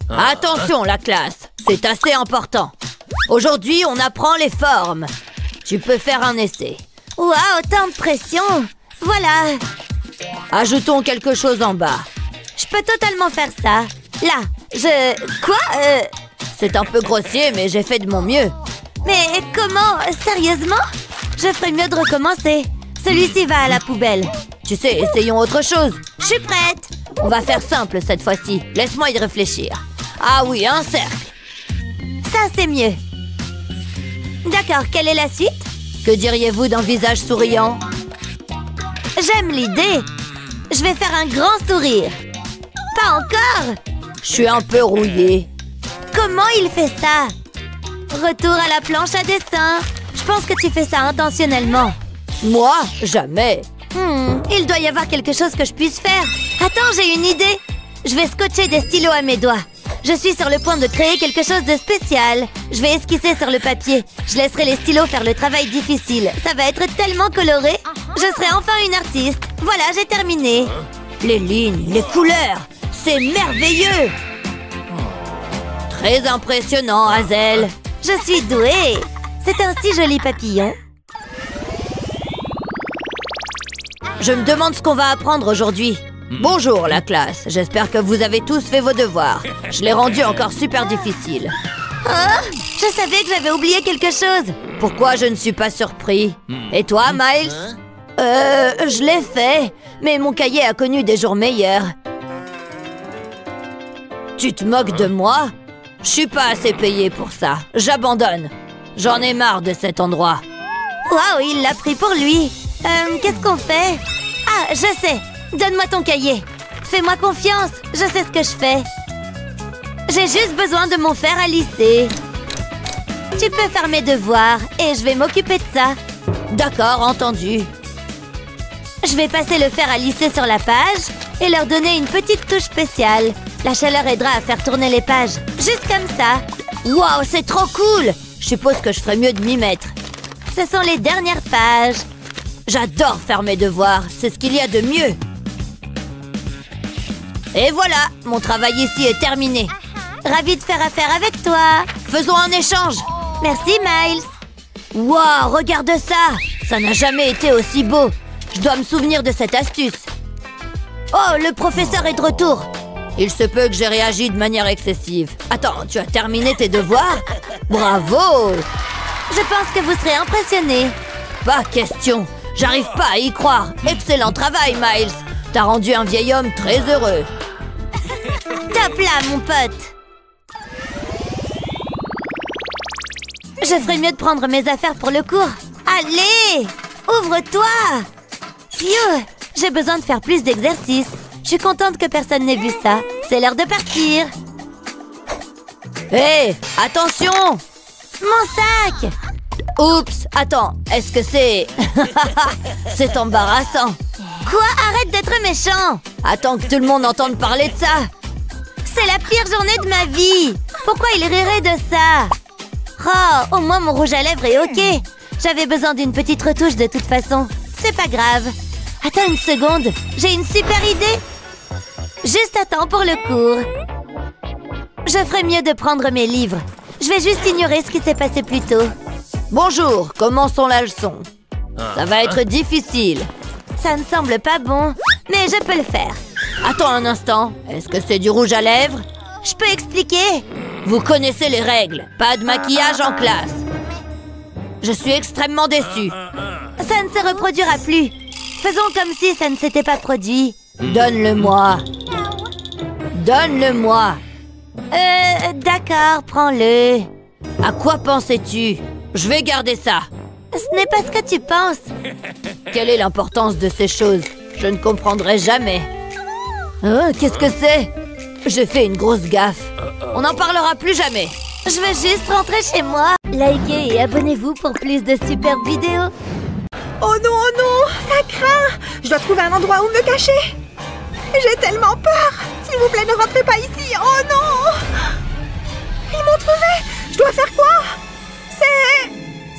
Attention la classe, c'est assez important. Aujourd'hui, on apprend les formes. Tu peux faire un essai. Waouh, tant de pression. Voilà. Ajoutons quelque chose en bas. Je peux totalement faire ça. Là, Quoi C'est un peu grossier, mais j'ai fait de mon mieux. Mais comment? Sérieusement? Je ferais mieux de recommencer. Celui-ci va à la poubelle. Tu sais, essayons autre chose. Je suis prête. On va faire simple cette fois-ci. Laisse-moi y réfléchir. Ah oui, un cercle. Ça, c'est mieux. D'accord, quelle est la suite? Que diriez-vous d'un visage souriant? J'aime l'idée. Je vais faire un grand sourire. Pas encore. Je suis un peu rouillée. Comment il fait ça? Retour à la planche à dessin. Je pense que tu fais ça intentionnellement. Moi? Jamais. Il doit y avoir quelque chose que je puisse faire. Attends, j'ai une idée. Je vais scotcher des stylos à mes doigts. Je suis sur le point de créer quelque chose de spécial. Je vais esquisser sur le papier. Je laisserai les stylos faire le travail difficile. Ça va être tellement coloré. Je serai enfin une artiste. Voilà, j'ai terminé. Les lignes, les couleurs, c'est merveilleux. Très impressionnant, Hazel. Je suis douée. C'est un si joli papillon. Je me demande ce qu'on va apprendre aujourd'hui. Bonjour la classe, j'espère que vous avez tous fait vos devoirs. Je l'ai rendu encore super difficile. Oh, je savais que j'avais oublié quelque chose. Pourquoi je ne suis pas surpris? Et toi, Miles? Je l'ai fait, mais mon cahier a connu des jours meilleurs. Tu te moques de moi? Je suis pas assez payé pour ça. J'abandonne. J'en ai marre de cet endroit. Waouh, il l'a pris pour lui. Qu'est-ce qu'on fait? Ah, je sais. Donne-moi ton cahier. Fais-moi confiance. Je sais ce que je fais. J'ai juste besoin de mon fer à lisser. Tu peux faire mes devoirs et je vais m'occuper de ça. D'accord, entendu. Je vais passer le fer à lisser sur la page et leur donner une petite touche spéciale. La chaleur aidera à faire tourner les pages. Juste comme ça. Waouh, c'est trop cool! Je suppose que je ferais mieux de m'y mettre. Ce sont les dernières pages. J'adore faire mes devoirs. C'est ce qu'il y a de mieux. Et voilà, mon travail ici est terminé. Ravie de faire affaire avec toi. Faisons un échange. Merci, Miles. Waouh, regarde ça! Ça n'a jamais été aussi beau. Je dois me souvenir de cette astuce. Oh, le professeur est de retour. Il se peut que j'ai réagi de manière excessive. Attends, tu as terminé tes devoirs? Bravo! Je pense que vous serez impressionnés. Pas question. J'arrive pas à y croire. Excellent travail, Miles. T'as rendu un vieil homme très heureux. Top là, mon pote. Je ferais mieux de prendre mes affaires pour le cours. Allez, ouvre-toi. Phew, j'ai besoin de faire plus d'exercices. Je suis contente que personne n'ait vu ça. C'est l'heure de partir. Hé, attention! Mon sac! Oups, attends, est-ce que c'est... C'est embarrassant. Quoi? Arrête d'être méchant! Attends que tout le monde entende parler de ça. C'est la pire journée de ma vie! Pourquoi il rirait de ça? Oh, au moins mon rouge à lèvres est ok. J'avais besoin d'une petite retouche de toute façon. C'est pas grave. Attends une seconde, j'ai une super idée. Juste à temps pour le cours. Je ferais mieux de prendre mes livres. Je vais juste ignorer ce qui s'est passé plus tôt. Bonjour, commençons la leçon. Ça va être difficile. Ça ne semble pas bon, mais je peux le faire. Attends un instant, est-ce que c'est du rouge à lèvres? Je peux expliquer. Vous connaissez les règles, pas de maquillage en classe. Je suis extrêmement déçue. Ça ne se reproduira plus. Faisons comme si ça ne s'était pas produit. Donne-le-moi. Donne-le-moi. D'accord, prends-le. À quoi pensais-tu? Je vais garder ça. Ce n'est pas ce que tu penses. Quelle est l'importance de ces choses? Je ne comprendrai jamais. Oh, qu'est-ce que c'est? J'ai fait une grosse gaffe. On n'en parlera plus jamais. Je veux juste rentrer chez moi. Likez et abonnez-vous pour plus de superbes vidéos. Oh non, ça craint. Je dois trouver un endroit où me cacher. J'ai tellement peur. S'il vous plaît, ne rentrez pas ici. Oh non. Ils m'ont trouvé. Je dois faire quoi? C'est...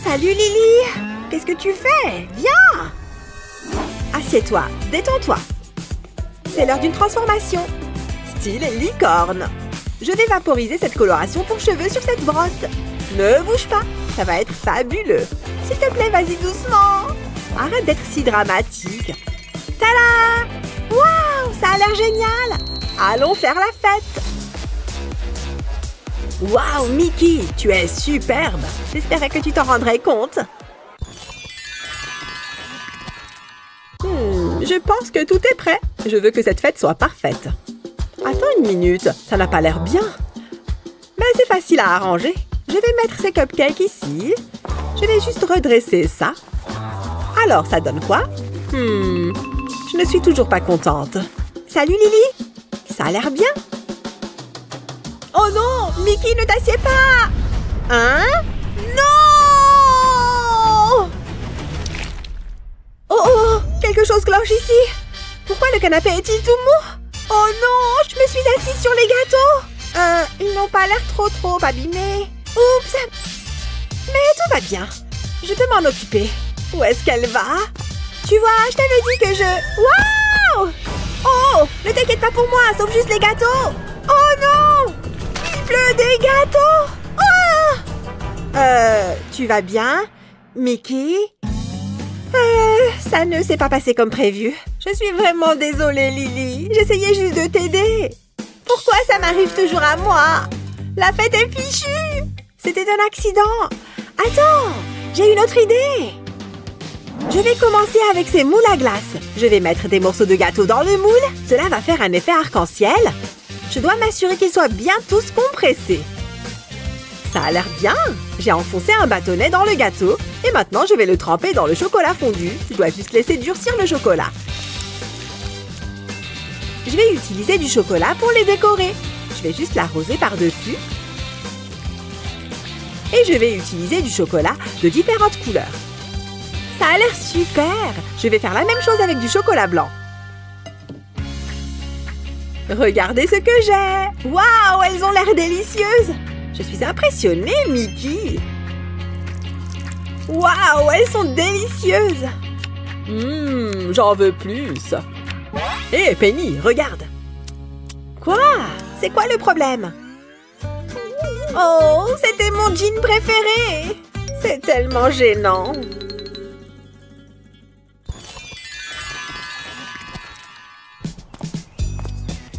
Salut Lily. Qu'est-ce que tu fais? Viens. Assieds-toi, détends-toi. C'est l'heure d'une transformation. Style licorne. Je vais vaporiser cette coloration pour cheveux sur cette brosse. Ne bouge pas, ça va être fabuleux. S'il te plaît, vas-y doucement. Arrête d'être si dramatique. Tada! Waouh, ça a l'air génial. Allons faire la fête. Waouh, Mickey, tu es superbe. J'espérais que tu t'en rendrais compte. Je pense que tout est prêt. Je veux que cette fête soit parfaite. Attends une minute, ça n'a pas l'air bien. Mais c'est facile à arranger. Je vais mettre ces cupcakes ici. Je vais juste redresser ça. Alors, ça donne quoi? Je ne suis toujours pas contente. Salut Lily! Ça a l'air bien. Oh non! Mickey, ne t'assieds pas! Hein? Non! Oh oh! Quelque chose cloche ici! Pourquoi le canapé est-il tout mou? Oh non! Je me suis assise sur les gâteaux! Ils n'ont pas l'air trop abîmés. Oups! Mais tout va bien. Je peux m'en occuper. Où est-ce qu'elle va? Tu vois, je t'avais dit que je... Waouh! Oh! Ne t'inquiète pas pour moi, sauf juste les gâteaux! Oh non! Il pleut des gâteaux! Oh! Tu vas bien? Mickey? Ça ne s'est pas passé comme prévu. Je suis vraiment désolée, Lily. J'essayais juste de t'aider. Pourquoi ça m'arrive toujours à moi? La fête est fichue! C'était un accident. Attends, j'ai une autre idée. Je vais commencer avec ces moules à glace. Je vais mettre des morceaux de gâteau dans le moule. Cela va faire un effet arc-en-ciel. Je dois m'assurer qu'ils soient bien tous compressés. Ça a l'air bien. J'ai enfoncé un bâtonnet dans le gâteau. Et maintenant, je vais le tremper dans le chocolat fondu. Je dois juste laisser durcir le chocolat. Je vais utiliser du chocolat pour les décorer. Je vais juste l'arroser par-dessus. Et je vais utiliser du chocolat de différentes couleurs. Ça a l'air super! Je vais faire la même chose avec du chocolat blanc. Regardez ce que j'ai! Waouh, elles ont l'air délicieuses! Je suis impressionnée, Mickey! Waouh, elles sont délicieuses! J'en veux plus! Hé, Penny, regarde! Quoi? C'est quoi le problème? Oh, c'était mon jean préféré! C'est tellement gênant!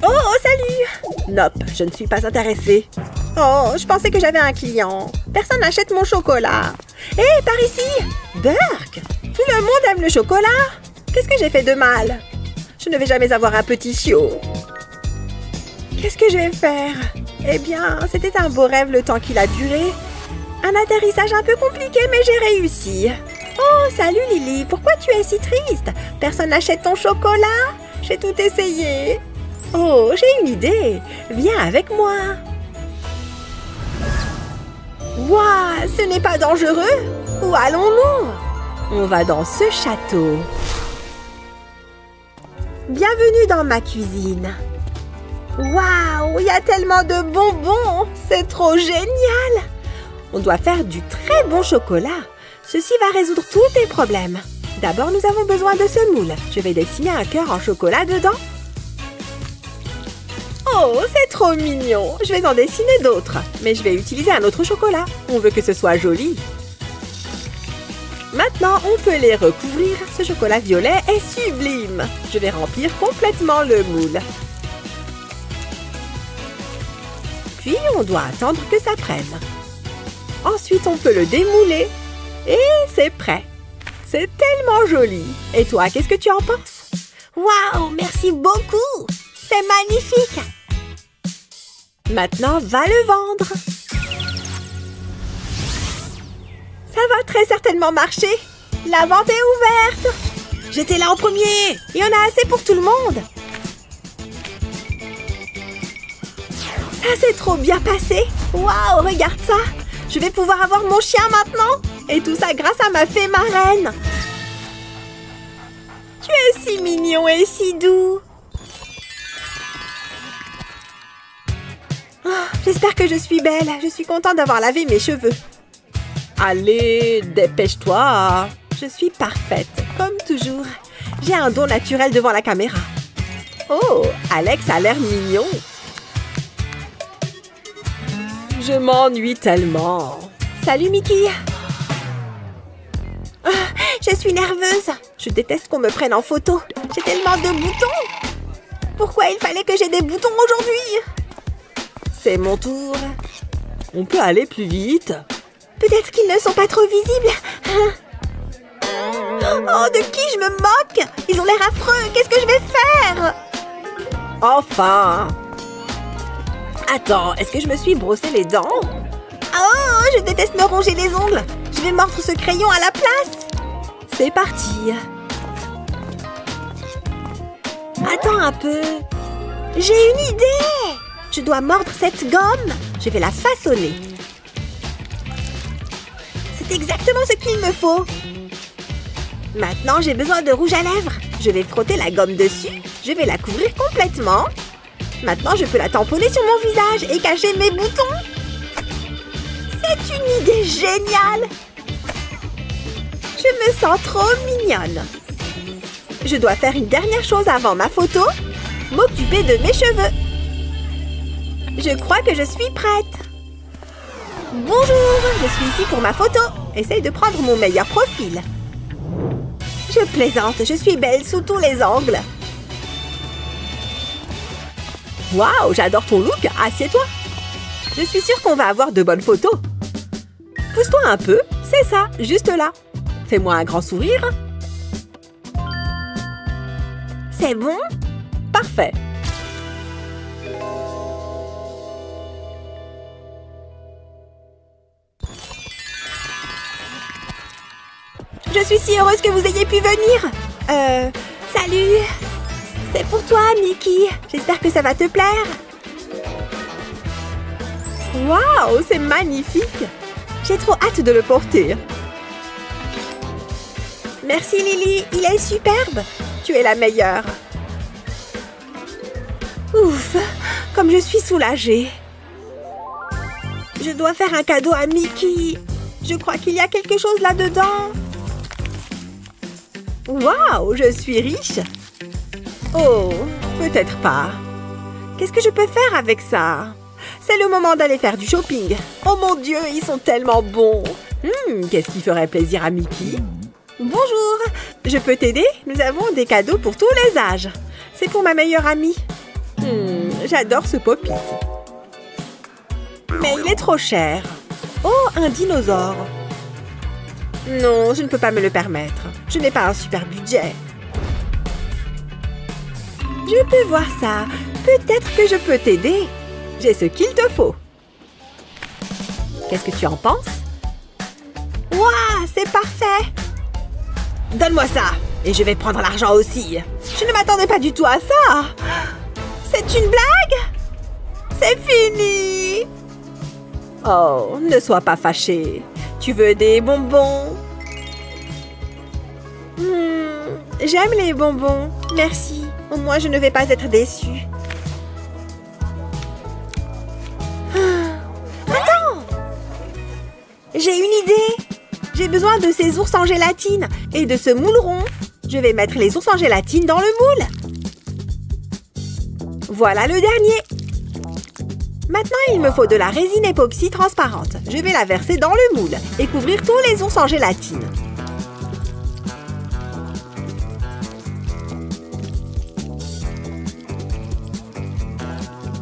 Oh, salut! Nope, je ne suis pas intéressée. Oh, je pensais que j'avais un client. Personne n'achète mon chocolat. Hé, par ici! Burke! Tout le monde aime le chocolat! Qu'est-ce que j'ai fait de mal? Je ne vais jamais avoir un petit chiot. Qu'est-ce que je vais faire? Eh bien, c'était un beau rêve le temps qu'il a duré. Un atterrissage un peu compliqué, mais j'ai réussi. Oh, salut Lily! Pourquoi tu es si triste? Personne n'achète ton chocolat? J'ai tout essayé. Oh, j'ai une idée. Viens avec moi. Waouh, ce n'est pas dangereux? Où allons-nous? On va dans ce château. Bienvenue dans ma cuisine. Waouh, il y a tellement de bonbons. C'est trop génial. On doit faire du très bon chocolat. Ceci va résoudre tous tes problèmes. D'abord, nous avons besoin de ce moule. Je vais dessiner un cœur en chocolat dedans. Oh, c'est trop mignon! Je vais en dessiner d'autres. Mais je vais utiliser un autre chocolat. On veut que ce soit joli. Maintenant, on peut les recouvrir. Ce chocolat violet est sublime. Je vais remplir complètement le moule. Puis, on doit attendre que ça prenne. Ensuite, on peut le démouler. Et c'est prêt. C'est tellement joli. Et toi, qu'est-ce que tu en penses? Waouh, merci beaucoup! C'est magnifique! Maintenant, va le vendre. Ça va très certainement marcher. La vente est ouverte. J'étais là en premier. Il y en a assez pour tout le monde. Ça s'est trop bien passé. Waouh, regarde ça. Je vais pouvoir avoir mon chien maintenant. Et tout ça grâce à ma fée marraine. Tu es si mignon et si doux. Oh, j'espère que je suis belle. Je suis contente d'avoir lavé mes cheveux. Allez, dépêche-toi. Je suis parfaite, comme toujours. J'ai un don naturel devant la caméra. Oh, Alex a l'air mignon. Je m'ennuie tellement. Salut, Mickey. Je suis nerveuse. Je déteste qu'on me prenne en photo. J'ai tellement de boutons. Pourquoi il fallait que j'ai des boutons aujourd'hui? C'est mon tour. On peut aller plus vite. Peut-être qu'ils ne sont pas trop visibles. Oh, de qui je me moque? Ils ont l'air affreux. Qu'est-ce que je vais faire? Enfin! Attends, est-ce que je me suis brossé les dents? Oh, je déteste me ronger les ongles. Je vais mordre ce crayon à la place. C'est parti. Attends un peu. J'ai une idée. Je dois mordre cette gomme. Je vais la façonner. C'est exactement ce qu'il me faut. Maintenant, j'ai besoin de rouge à lèvres. Je vais frotter la gomme dessus. Je vais la couvrir complètement. Maintenant, je peux la tamponner sur mon visage et cacher mes boutons. C'est une idée géniale. Je me sens trop mignonne. Je dois faire une dernière chose avant ma photo. M'occuper de mes cheveux. Je crois que je suis prête. Bonjour, je suis ici pour ma photo. Essaye de prendre mon meilleur profil. Je plaisante, je suis belle sous tous les angles. Waouh, j'adore ton look, assieds-toi. Je suis sûre qu'on va avoir de bonnes photos. Pousse-toi un peu, c'est ça, juste là. Fais-moi un grand sourire. C'est bon? Parfait. Je suis si heureuse que vous ayez pu venir. Salut. C'est pour toi, Mickey. J'espère que ça va te plaire. Waouh, c'est magnifique. J'ai trop hâte de le porter. Merci, Lily. Il est superbe. Tu es la meilleure. Ouf, comme je suis soulagée. Je dois faire un cadeau à Mickey. Je crois qu'il y a quelque chose là-dedans. Waouh, je suis riche. Oh, peut-être pas. Qu'est-ce que je peux faire avec ça? C'est le moment d'aller faire du shopping. Oh mon Dieu, ils sont tellement bons. Qu'est-ce qui ferait plaisir à Mickey? Bonjour, je peux t'aider? Nous avons des cadeaux pour tous les âges. C'est pour ma meilleure amie. J'adore ce pop-it. Mais il est trop cher. Oh, un dinosaure. Non, je ne peux pas me le permettre. Je n'ai pas un super budget. Je peux voir ça. Peut-être que je peux t'aider. J'ai ce qu'il te faut. Qu'est-ce que tu en penses? Waouh, c'est parfait. Donne-moi ça. Et je vais prendre l'argent aussi. Je ne m'attendais pas du tout à ça. C'est une blague? C'est fini. Oh, ne sois pas fâché. Tu veux des bonbons? J'aime les bonbons. Merci. Au moins, je ne vais pas être déçue. Attends! J'ai une idée. J'ai besoin de ces ours en gélatine et de ce moule rond. Je vais mettre les ours en gélatine dans le moule. Voilà le dernier. Maintenant, il me faut de la résine époxy transparente. Je vais la verser dans le moule et couvrir tous les ours en gélatine.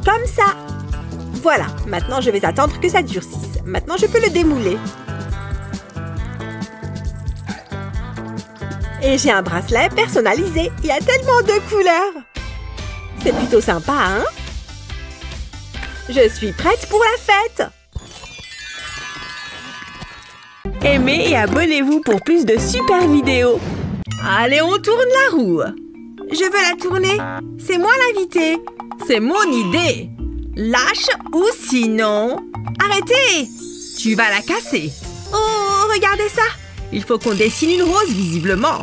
Comme ça. Voilà, maintenant je vais attendre que ça durcisse. Maintenant, je peux le démouler. Et j'ai un bracelet personnalisé. Il y a tellement de couleurs. C'est plutôt sympa, hein? Je suis prête pour la fête! Aimez et abonnez-vous pour plus de super vidéos! Allez, on tourne la roue! Je veux la tourner! C'est moi l'invité! C'est mon idée! Lâche ou sinon... Arrêtez! Tu vas la casser! Oh, regardez ça! Il faut qu'on dessine une rose, visiblement!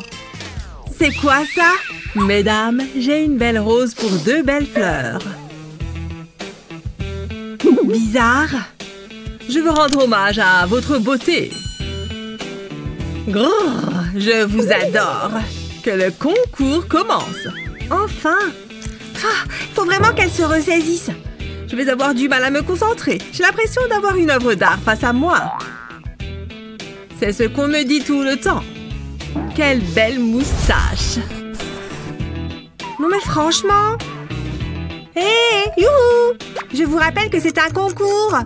C'est quoi ça? Mesdames, j'ai une belle rose pour 2 belles fleurs. Bizarre. Je veux rendre hommage à votre beauté. Grrr, je vous adore. Que le concours commence. Enfin. Faut vraiment qu'elle se ressaisisse. Je vais avoir du mal à me concentrer. J'ai l'impression d'avoir une œuvre d'art face à moi. C'est ce qu'on me dit tout le temps. Quelle belle moustache. Non mais franchement... Hé, youhou! Je vous rappelle que c'est un concours.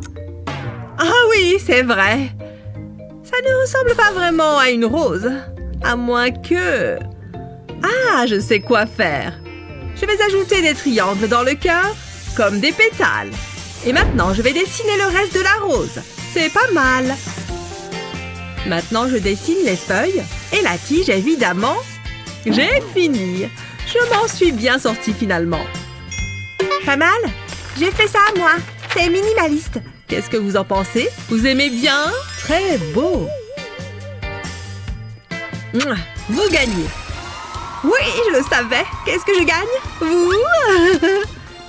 Ah oui, c'est vrai. Ça ne ressemble pas vraiment à une rose. À moins que... Ah, je sais quoi faire. Je vais ajouter des triangles dans le cœur, comme des pétales. Et maintenant, je vais dessiner le reste de la rose. C'est pas mal. Maintenant, je dessine les feuilles et la tige, évidemment. J'ai fini. Je m'en suis bien sortie finalement. Pas mal? J'ai fait ça à moi. C'est minimaliste. Qu'est-ce que vous en pensez? Vous aimez bien? Très beau. Vous gagnez. Oui, je le savais. Qu'est-ce que je gagne? Vous?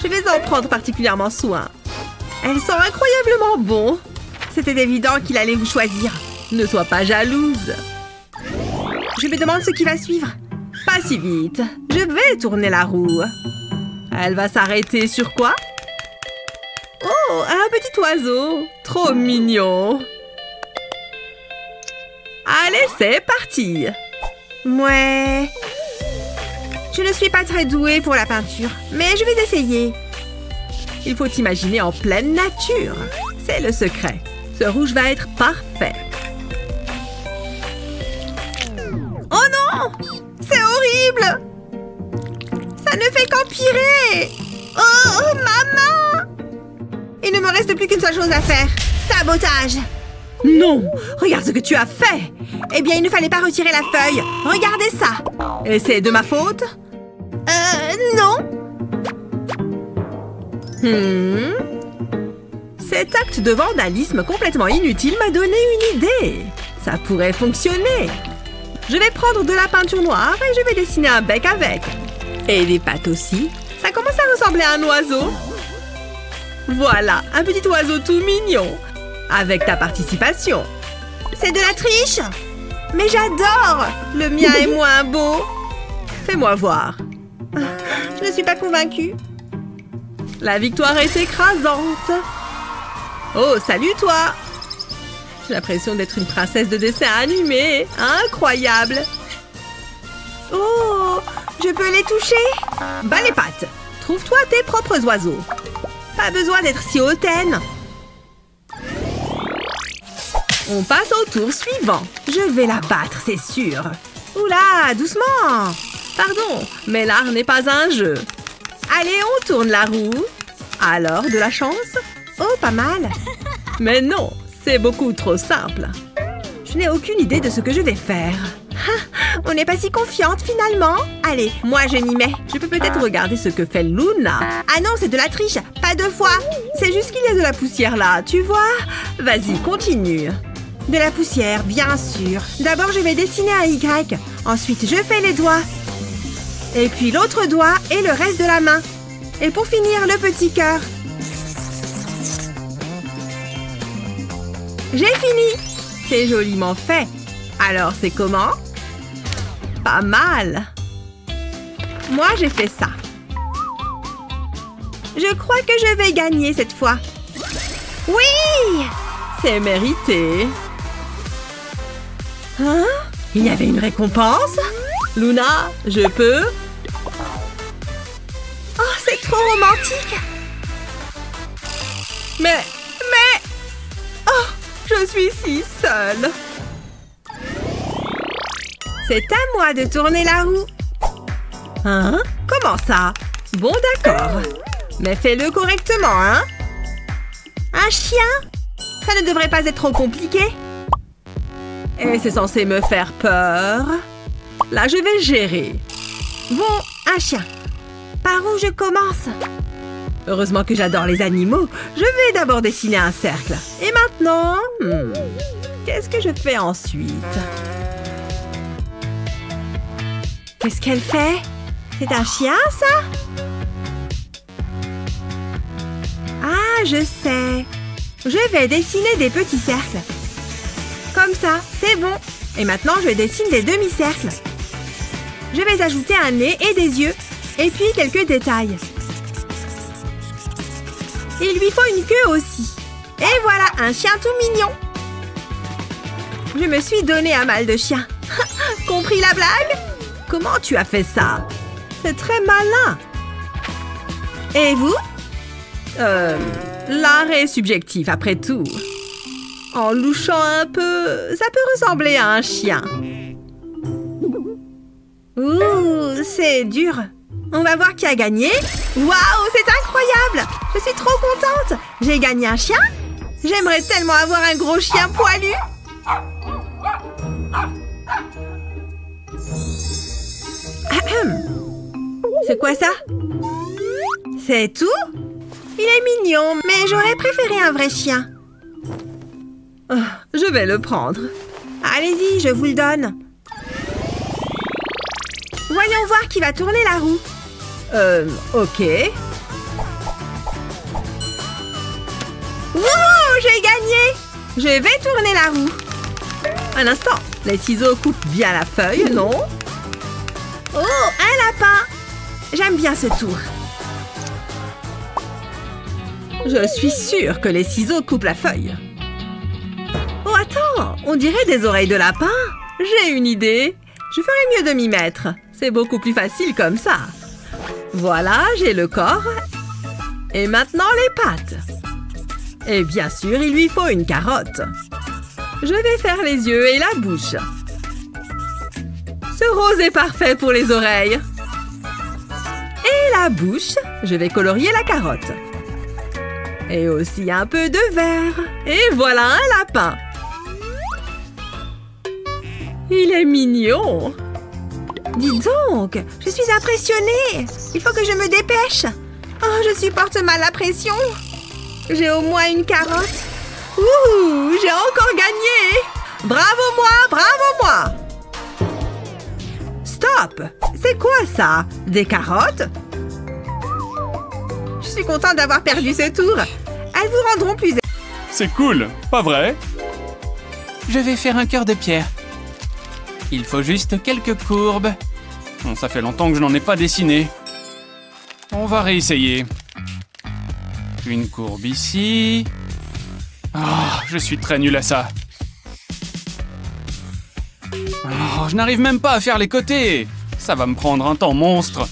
Je vais en prendre particulièrement soin. Elles sont incroyablement bons. C'était évident qu'il allait vous choisir. Ne sois pas jalouse. Je me demande ce qui va suivre. Pas si vite. Je vais tourner la roue. Elle va s'arrêter sur quoi? Oh, un petit oiseau. Trop mignon. Allez, c'est parti. Ouais. Je ne suis pas très douée pour la peinture, mais je vais essayer. Il faut imaginer en pleine nature. C'est le secret. Ce rouge va être parfait. Oh non! C'est horrible! Ça ne fait qu'empirer! Oh, maman! Il ne me reste plus qu'une seule chose à faire. Sabotage! Non! Regarde ce que tu as fait! Eh bien, il ne fallait pas retirer la feuille. Regardez ça! Et c'est de ma faute? Non! Cet acte de vandalisme complètement inutile m'a donné une idée. Ça pourrait fonctionner. Je vais prendre de la peinture noire et je vais dessiner un bec avec. Et des pattes aussi. Ça commence à ressembler à un oiseau. Voilà, un petit oiseau tout mignon. Avec ta participation. C'est de la triche! Mais j'adore! Le mien est moins beau. Fais-moi voir. Je ne suis pas convaincue. La victoire est écrasante. Oh, salut toi! J'ai l'impression d'être une princesse de dessin animé. Incroyable! Oh, je peux les toucher? Bas les pattes. Trouve-toi tes propres oiseaux. Pas besoin d'être si hautaine. On passe au tour suivant. Je vais la battre, c'est sûr. Oula, doucement. Pardon, mais l'art n'est pas un jeu. Allez, on tourne la roue. Alors, de la chance? Oh, pas mal. Mais non, c'est beaucoup trop simple. Je n'ai aucune idée de ce que je vais faire. Ah, on n'est pas si confiante finalement. Allez, moi je m'y mets. Je peux peut-être regarder ce que fait Luna. Ah non, c'est de la triche. Pas deux fois. C'est juste qu'il y a de la poussière là, tu vois? Vas-y, continue. De la poussière, bien sûr. D'abord, je vais dessiner un Y. Ensuite, je fais les doigts. Et puis l'autre doigt et le reste de la main. Et pour finir, le petit cœur. J'ai fini. C'est joliment fait. Alors, c'est comment? Pas mal. Moi, j'ai fait ça. Je crois que je vais gagner cette fois. Oui! C'est mérité. Hein? Il y avait une récompense? Luna, je peux? Oh, c'est trop romantique! Mais... Oh, je suis si seule! C'est à moi de tourner la roue. Hein? Comment ça? Bon, d'accord. Mais fais-le correctement, hein? Un chien? Ça ne devrait pas être trop compliqué. Et c'est censé me faire peur. Là, je vais gérer. Bon, un chien. Par où je commence? Heureusement que j'adore les animaux. Je vais d'abord dessiner un cercle. Et maintenant... qu'est-ce que je fais ensuite? Qu'est-ce qu'elle fait? C'est un chien, ça? Ah, je sais. Je vais dessiner des petits cercles. Comme ça, c'est bon. Et maintenant, je dessine des demi-cercles. Je vais ajouter un nez et des yeux. Et puis, quelques détails. Il lui faut une queue aussi. Et voilà, un chien tout mignon. Je me suis donné un mal de chien. Compris la blague? Comment tu as fait ça? C'est très malin. Et vous? L'art est subjectif après tout. En louchant un peu, ça peut ressembler à un chien. Ouh, c'est dur. On va voir qui a gagné. Waouh, c'est incroyable! Je suis trop contente. J'ai gagné un chien? J'aimerais tellement avoir un gros chien poilu. C'est quoi ça? C'est tout? Il est mignon, mais j'aurais préféré un vrai chien. Oh, je vais le prendre. Allez-y, je vous le donne. Voyons voir qui va tourner la roue. Ok. Wouhou, j'ai gagné! Je vais tourner la roue. Un instant, les ciseaux coupent bien la feuille, non? Oh, un lapin! J'aime bien ce tour. Je suis sûre que les ciseaux coupent la feuille. Oh, attends! On dirait des oreilles de lapin. J'ai une idée. Je ferais mieux de m'y mettre. C'est beaucoup plus facile comme ça. Voilà, j'ai le corps. Et maintenant, les pattes. Et bien sûr, il lui faut une carotte. Je vais faire les yeux et la bouche. Ce rose est parfait pour les oreilles. Et la bouche, je vais colorier la carotte. Et aussi un peu de vert. Et voilà un lapin. Il est mignon. Dis donc, je suis impressionnée. Il faut que je me dépêche. Oh, je supporte mal la pression. J'ai au moins une carotte. Ouh, j'ai encore gagné. Bravo moi, bravo moi. Stop. C'est quoi ça? Des carottes? Je suis contente d'avoir perdu ce tour. Elles vous rendront plus... C'est cool, pas vrai? Je vais faire un cœur de pierre. Il faut juste quelques courbes. Bon, ça fait longtemps que je n'en ai pas dessiné. On va réessayer. Une courbe ici. Oh, je suis très nul à ça. Oh, je n'arrive même pas à faire les côtés. Ça va me prendre un temps monstre.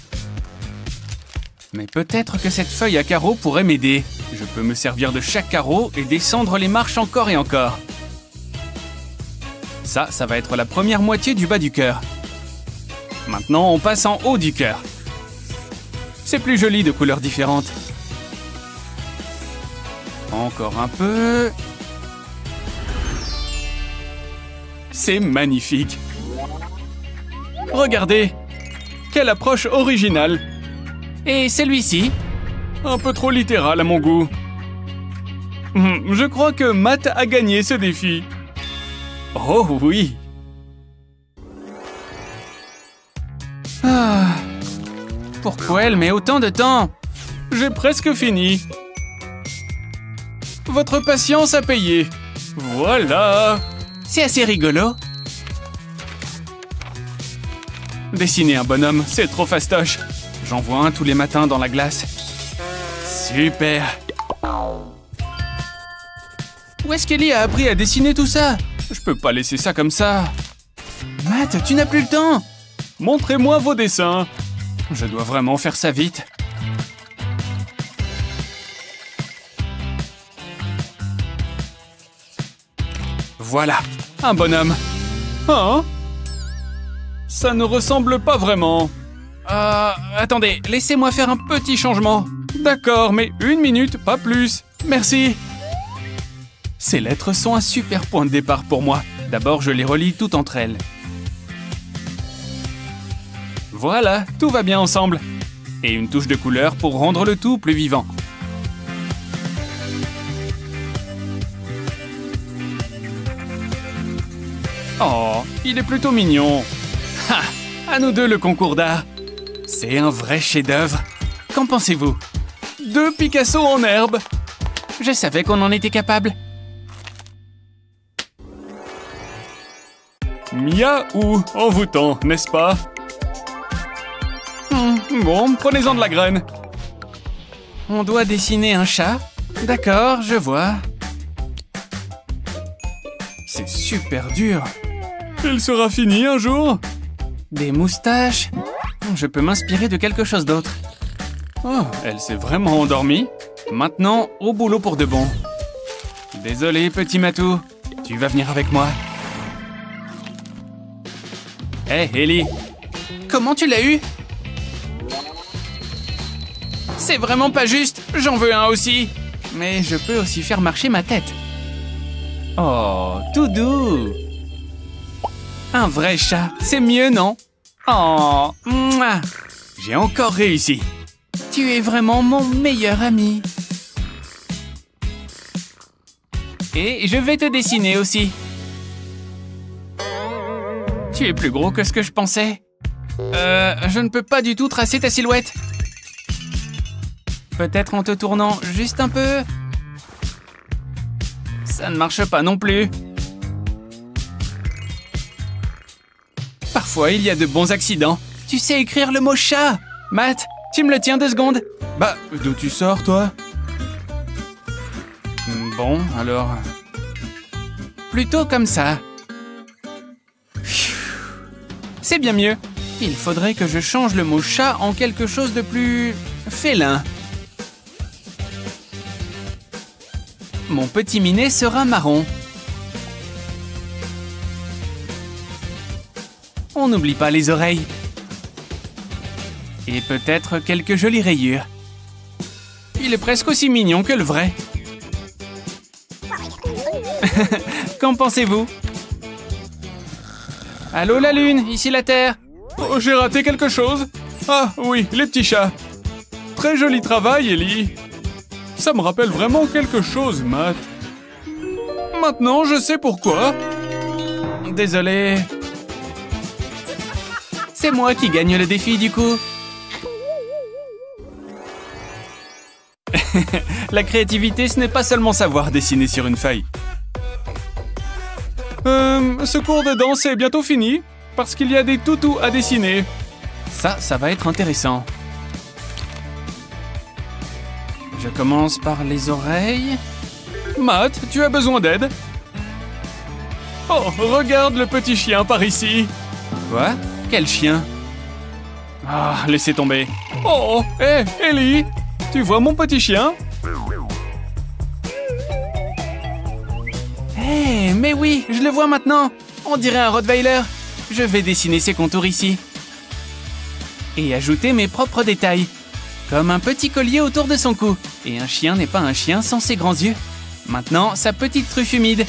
Mais peut-être que cette feuille à carreaux pourrait m'aider. Je peux me servir de chaque carreau et descendre les marches encore et encore. Ça va être la première moitié du bas du cœur. Maintenant, on passe en haut du cœur. C'est plus joli de couleurs différentes. Encore un peu. C'est magnifique. Regardez. Quelle approche originale. Et celui-ci? Un peu trop littéral à mon goût. Je crois que Matt a gagné ce défi. Oh oui. Ah. Pourquoi elle met autant de temps? J'ai presque fini. Votre patience a payé. Voilà. C'est assez rigolo. Dessiner un bonhomme, c'est trop fastoche. J'en vois un tous les matins dans la glace. Super. Où est-ce qu'Ellie a appris à dessiner tout ça? Je peux pas laisser ça comme ça. Matt, tu n'as plus le temps. Montrez-moi vos dessins. Je dois vraiment faire ça vite. Voilà, un bonhomme. Hein? Ça ne ressemble pas vraiment. Attendez, laissez-moi faire un petit changement. D'accord, mais 1 minute, pas plus. Merci. Ces lettres sont un super point de départ pour moi. D'abord, je les relie toutes entre elles. Voilà, tout va bien ensemble. Et une touche de couleur pour rendre le tout plus vivant. Oh, il est plutôt mignon. Ha! À nous deux le concours d'art. C'est un vrai chef-d'œuvre. Qu'en pensez-vous? 2 Picasso en herbe. Je savais qu'on en était capable. Miaou, envoûtant, n'est-ce pas? Bon, prenez-en de la graine. On doit dessiner un chat, D'accord, je vois. C'est super dur. Il sera fini un jour. Des moustaches. Je peux m'inspirer de quelque chose d'autre. Oh, elle s'est vraiment endormie. Maintenant, au boulot pour de bon. Désolé, petit matou. Tu vas venir avec moi. Hé, Ellie. Comment tu l'as eu? C'est vraiment pas juste. J'en veux un aussi. Mais je peux aussi faire marcher ma tête. Oh, tout doux. Un vrai chat, c'est mieux, non? Oh, mouah. J'ai encore réussi. Tu es vraiment mon meilleur ami. Et je vais te dessiner aussi. Tu es plus gros que ce que je pensais. Je ne peux pas du tout tracer ta silhouette. Peut-être en te tournant juste un peu. Ça ne marche pas non plus. Parfois, il y a de bons accidents. Tu sais écrire le mot chat. Matt, tu me le tiens 2 secondes? Bah, d'où tu sors, toi? Bon, alors... Plutôt comme ça. C'est bien mieux. Il faudrait que je change le mot chat en quelque chose de plus... félin. Mon petit minet sera marron. On n'oublie pas les oreilles. Et peut-être quelques jolies rayures. Il est presque aussi mignon que le vrai. Qu'en pensez-vous? Allô la lune, ici la terre. Oh, j'ai raté quelque chose. Ah oui, les petits chats. Très joli travail, Ellie. Ça me rappelle vraiment quelque chose, Matt. Maintenant, je sais pourquoi. Désolé. C'est moi qui gagne le défi, du coup. La créativité, ce n'est pas seulement savoir dessiner sur une feuille. Ce cours de danse est bientôt fini, parce qu'il y a des toutous à dessiner. Ça va être intéressant. Je commence par les oreilles. Matt, tu as besoin d'aide? Oh, regarde le petit chien par ici. Quoi? Quel chien? Ah, laissez tomber. Oh, hé, Ellie, tu vois mon petit chien? Hé, mais oui, je le vois maintenant. On dirait un Rottweiler. Je vais dessiner ses contours ici. Et ajouter mes propres détails. Comme un petit collier autour de son cou. Et un chien n'est pas un chien sans ses grands yeux. Maintenant, sa petite truffe humide.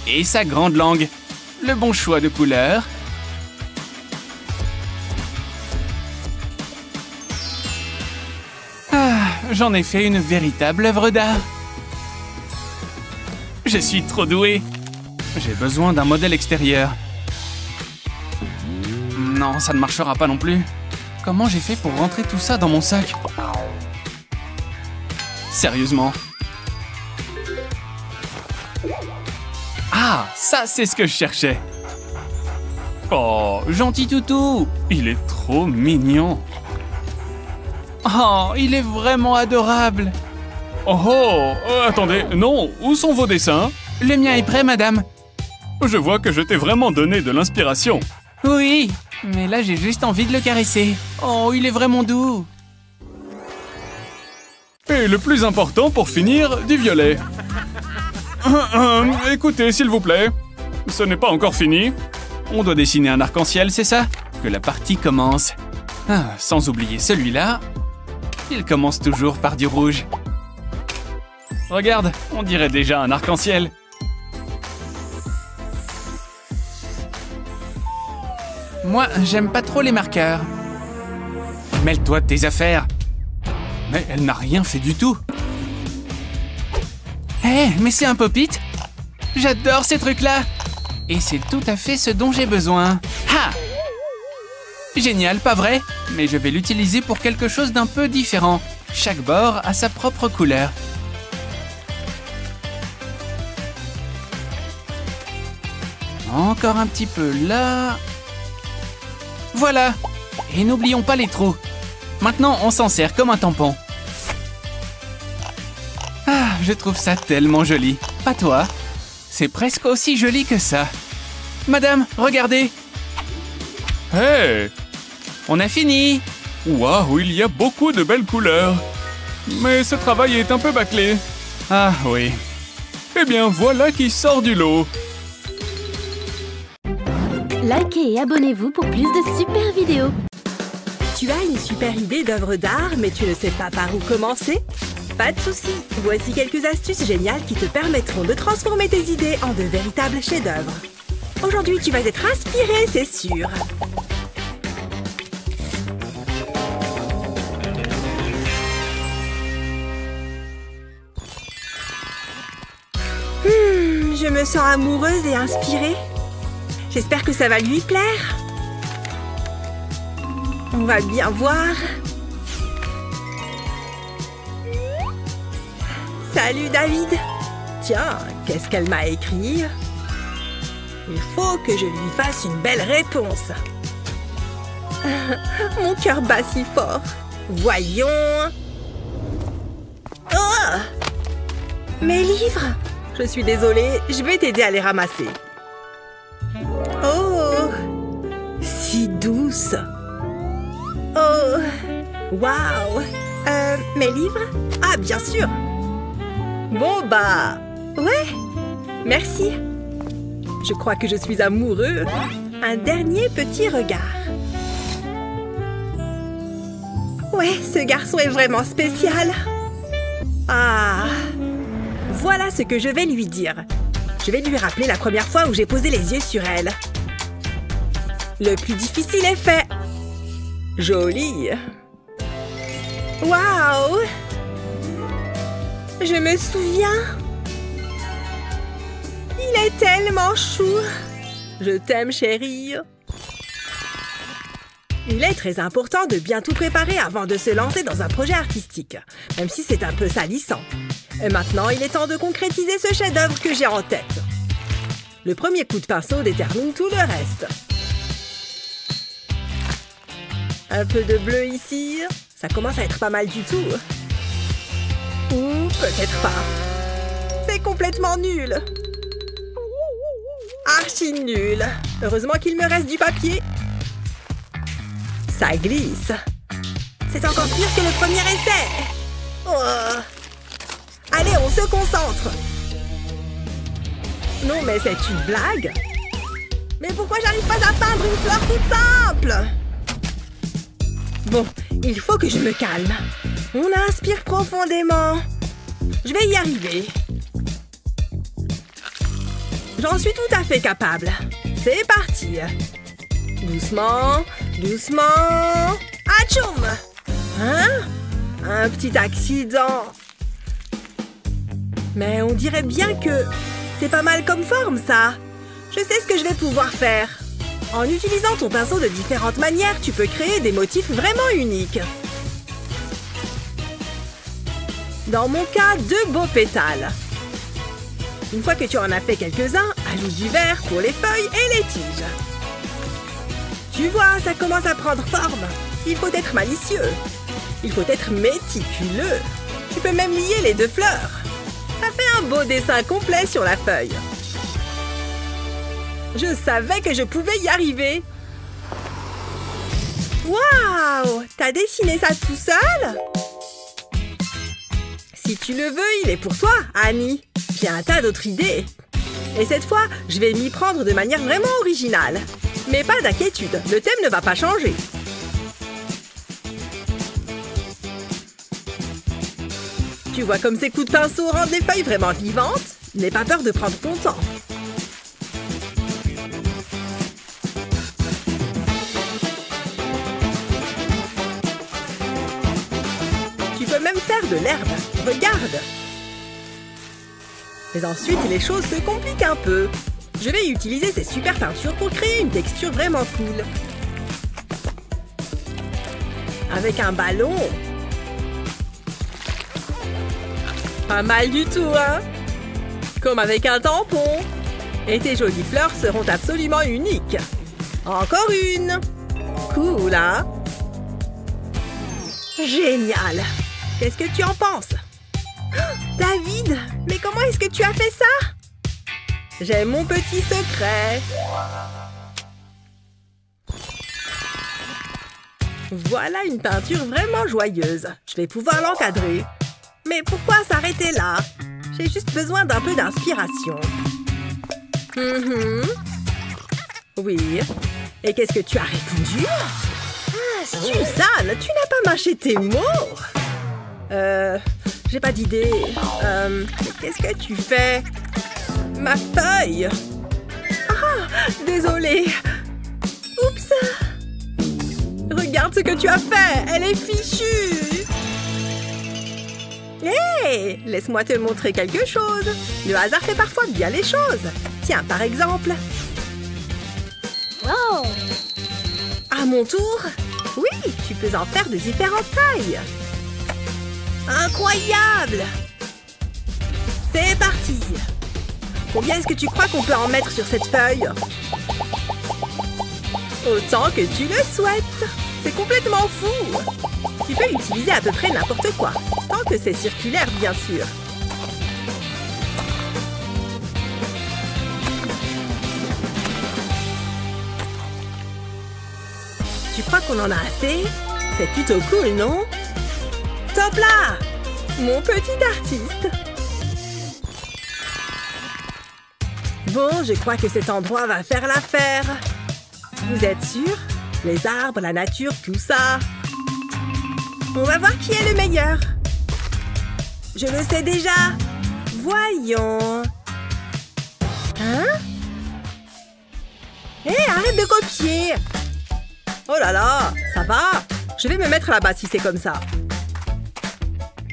Et sa grande langue. Le bon choix de couleurs. Ah, j'en ai fait une véritable œuvre d'art. Je suis trop doué. J'ai besoin d'un modèle extérieur. Non, ça ne marchera pas non plus. Comment j'ai fait pour rentrer tout ça dans mon sac? Sérieusement. Ah, ça c'est ce que je cherchais. Oh, gentil toutou. Il est trop mignon. Oh, il est vraiment adorable. Oh, attendez, non, où sont vos dessins? Le mien est prêt, madame. Je vois que je t'ai vraiment donné de l'inspiration. Oui, mais là j'ai juste envie de le caresser. Oh, il est vraiment doux. Et le plus important pour finir, du violet. Écoutez, s'il vous plaît, ce n'est pas encore fini. On doit dessiner un arc-en-ciel, c'est ça? Que la partie commence. Ah, sans oublier celui-là. Il commence toujours par du rouge. Regarde, on dirait déjà un arc-en-ciel. Moi, j'aime pas trop les marqueurs. Mêle-toi de tes affaires. Mais elle n'a rien fait du tout. Hé, mais c'est un pop-it. J'adore ces trucs-là. Et c'est tout à fait ce dont j'ai besoin. Ha! Génial, pas vrai? Mais je vais l'utiliser pour quelque chose d'un peu différent. Chaque bord a sa propre couleur. Encore un petit peu là. Voilà. Et n'oublions pas les trous. Maintenant, on s'en sert comme un tampon. Ah, je trouve ça tellement joli. Pas toi? C'est presque aussi joli que ça. Madame, regardez. Hey! On a fini. Waouh, il y a beaucoup de belles couleurs. Mais ce travail est un peu bâclé. Ah oui. Eh bien, voilà qui sort du lot. Likez et abonnez-vous pour plus de super vidéos. Tu as une super idée d'œuvre d'art, mais tu ne sais pas par où commencer? Pas de souci, voici quelques astuces géniales qui te permettront de transformer tes idées en de véritables chefs-d'œuvre. Aujourd'hui, tu vas être inspiré, c'est sûr. Je me sens amoureuse et inspirée. J'espère que ça va lui plaire. On va bien voir. Salut David. Tiens, qu'est-ce qu'elle m'a écrit? Il faut que je lui fasse une belle réponse. Mon cœur bat si fort. Voyons. Oh! Mes livres! Je suis désolée, je vais t'aider à les ramasser. Oh! Si douce. Oh! Waouh! Mes livres? Ah, bien sûr! Bon, bah... Ouais! Merci! Je crois que je suis amoureux. Un dernier petit regard. Ouais, ce garçon est vraiment spécial. Ah! Voilà ce que je vais lui dire. Je vais lui rappeler la première fois où j'ai posé les yeux sur elle. Le plus difficile est fait. Joli. Waouh! Je me souviens. Il est tellement chou. Je t'aime, chérie. Il est très important de bien tout préparer avant de se lancer dans un projet artistique, même si c'est un peu salissant. Et maintenant, il est temps de concrétiser ce chef-d'œuvre que j'ai en tête. Le premier coup de pinceau détermine tout le reste. Un peu de bleu ici. Ça commence à être pas mal du tout. Ou peut-être pas. C'est complètement nul. Archi nul. Heureusement qu'il me reste du papier. Ça glisse. C'est encore pire que le premier essai. Oh. Allez, on se concentre. Non, mais c'est une blague. Mais pourquoi j'arrive pas à peindre une fleur toute simple? Bon, il faut que je me calme. On inspire profondément. Je vais y arriver. J'en suis tout à fait capable. C'est parti. Doucement, doucement. Atchoum! Hein? Un petit accident. Mais on dirait bien que c'est pas mal comme forme, ça. Je sais ce que je vais pouvoir faire. En utilisant ton pinceau de différentes manières, tu peux créer des motifs vraiment uniques. Dans mon cas, 2 beaux pétales. Une fois que tu en as fait quelques-uns, ajoute du vert pour les feuilles et les tiges. Tu vois, ça commence à prendre forme. Il faut être malicieux. Il faut être méticuleux. Tu peux même lier les 2 fleurs. Ça fait un beau dessin complet sur la feuille. Je savais que je pouvais y arriver. Waouh! T'as dessiné ça tout seul? Si tu le veux, il est pour toi, Annie. J'ai un tas d'autres idées. Et cette fois, je vais m'y prendre de manière vraiment originale. Mais pas d'inquiétude, le thème ne va pas changer. Tu vois comme ces coups de pinceau rendent les feuilles vraiment vivantes? N'aie pas peur de prendre ton temps. Tu peux même faire de l'herbe. Regarde! Mais ensuite, les choses se compliquent un peu. Je vais utiliser ces super peintures pour créer une texture vraiment cool. Avec un ballon. Pas mal du tout, hein? Comme avec un tampon. Et tes jolies fleurs seront absolument uniques. Encore une. Cool, hein? Génial! Qu'est-ce que tu en penses? David, mais comment est-ce que tu as fait ça? J'ai mon petit secret. Voilà une peinture vraiment joyeuse. Je vais pouvoir l'encadrer. Mais pourquoi s'arrêter là? J'ai juste besoin d'un peu d'inspiration. Oui. Et qu'est-ce que tu as répondu? Ah, Suzanne, tu n'as pas mâché tes mots. J'ai pas d'idée. Qu'est-ce que tu fais? Ma feuille. Ah, désolée. Oups. Regarde ce que tu as fait. Elle est fichue. Hé, laisse-moi te montrer quelque chose. Le hasard fait parfois bien les choses. Tiens, par exemple. Oh! À mon tour? Oui, tu peux en faire de différentes tailles. Incroyable! C'est parti! Combien est-ce que tu crois qu'on peut en mettre sur cette feuille? Autant que tu le souhaites! C'est complètement fou! Tu peux utiliser à peu près n'importe quoi, tant que c'est circulaire, bien sûr. Tu crois qu'on en a assez? C'est plutôt cool, non? Top là! Mon petit artiste! Bon, je crois que cet endroit va faire l'affaire. Vous êtes sûr? Les arbres, la nature, tout ça. On va voir qui est le meilleur. Je le sais déjà. Voyons. Hein? Hé, arrête de copier! Oh là là, ça va? Je vais me mettre là-bas si c'est comme ça.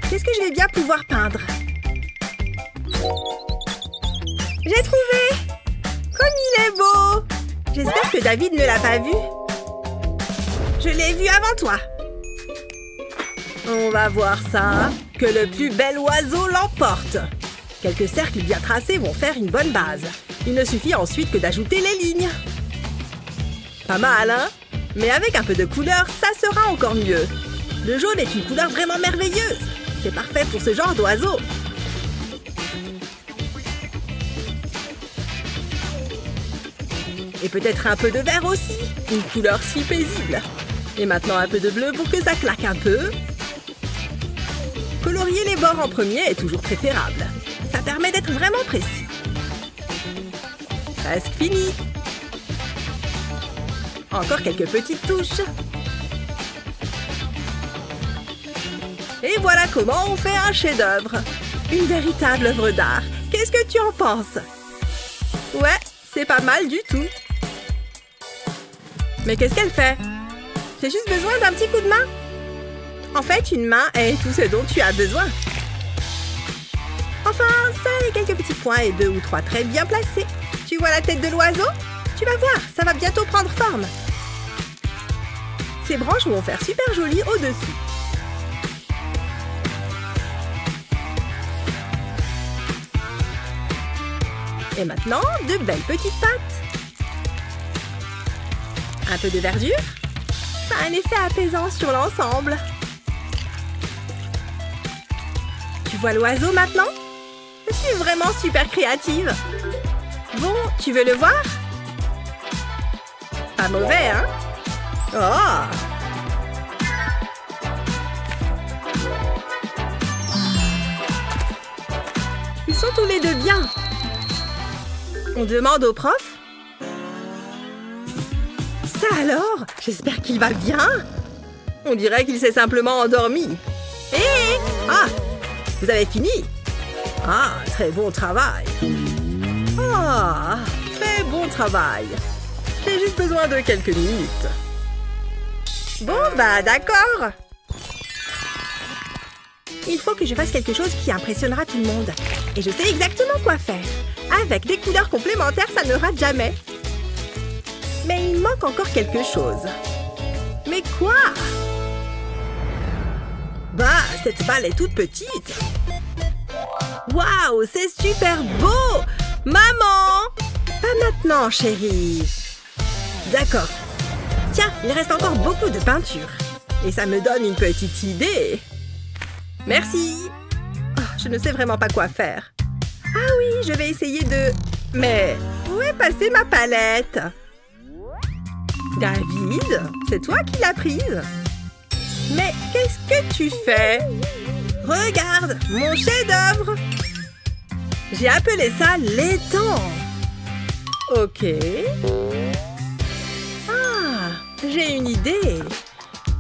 Qu'est-ce que je vais bien pouvoir peindre? J'ai trouvé! Comme il est beau! J'espère que David ne l'a pas vu. Je l'ai vu avant toi. On va voir ça. Que le plus bel oiseau l'emporte. Quelques cercles bien tracés vont faire une bonne base. Il ne suffit ensuite que d'ajouter les lignes. Pas mal, hein? Mais avec un peu de couleur, ça sera encore mieux. Le jaune est une couleur vraiment merveilleuse. C'est parfait pour ce genre d'oiseau. Et peut-être un peu de vert aussi. Une couleur si paisible. Et maintenant un peu de bleu pour que ça claque un peu. Colorier les bords en premier est toujours préférable. Ça permet d'être vraiment précis. Presque fini. Encore quelques petites touches. Et voilà comment on fait un chef-d'œuvre. Une véritable œuvre d'art. Qu'est-ce que tu en penses? Ouais, c'est pas mal du tout. Mais qu'est-ce qu'elle fait? J'ai juste besoin d'un petit coup de main. En fait, une main est tout ce dont tu as besoin. Enfin, ça et quelques petits points et 2 ou 3 traits bien placés. Tu vois la tête de l'oiseau? Tu vas voir, ça va bientôt prendre forme. Ces branches vont faire super joli au-dessus. Et maintenant, de belles petites pattes. Un peu de verdure. Ça a un effet apaisant sur l'ensemble. Tu vois l'oiseau maintenant? Je suis vraiment super créative. Bon, tu veux le voir? Pas mauvais, hein? Oh! Ils sont tous les deux bien. On demande au prof? Ça alors? J'espère qu'il va bien. On dirait qu'il s'est simplement endormi. Hé! Ah! Vous avez fini? Ah, très bon travail. Ah, très bon travail. J'ai juste besoin de quelques minutes. Bon, bah d'accord. Il faut que je fasse quelque chose qui impressionnera tout le monde. Et je sais exactement quoi faire. Avec des couleurs complémentaires, ça ne rate jamais. Mais il manque encore quelque chose. Mais quoi? Bah, cette balle est toute petite. Waouh, c'est super beau! Maman! Pas maintenant, chérie. D'accord. Tiens, il reste encore beaucoup de peinture. Et ça me donne une petite idée. Merci. Oh, je ne sais vraiment pas quoi faire. Ah oui, je vais essayer de... Mais où est passée ma palette? David, c'est toi qui l'as prise? Mais qu'est-ce que tu fais? Regarde, mon chef-d'œuvre! J'ai appelé ça l'étang. Ok. Ah, j'ai une idée.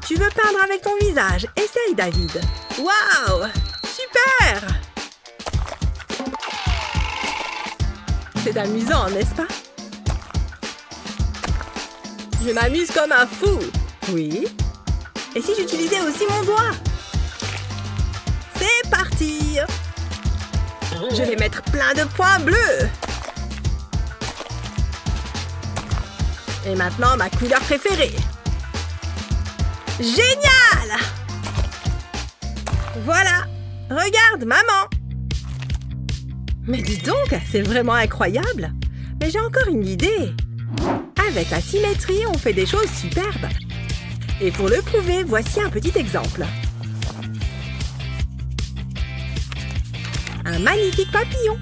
Tu veux peindre avec ton visage? Essaye, David. Waouh! Super! C'est amusant, n'est-ce pas? Je m'amuse comme un fou. Oui. Et si j'utilisais aussi mon doigt? C'est parti! Je vais mettre plein de points bleus. Et maintenant, ma couleur préférée. Génial! Voilà! Regarde, maman! Mais dis donc, c'est vraiment incroyable! Mais j'ai encore une idée! Avec la symétrie, on fait des choses superbes! Et pour le prouver, voici un petit exemple. Un magnifique papillon!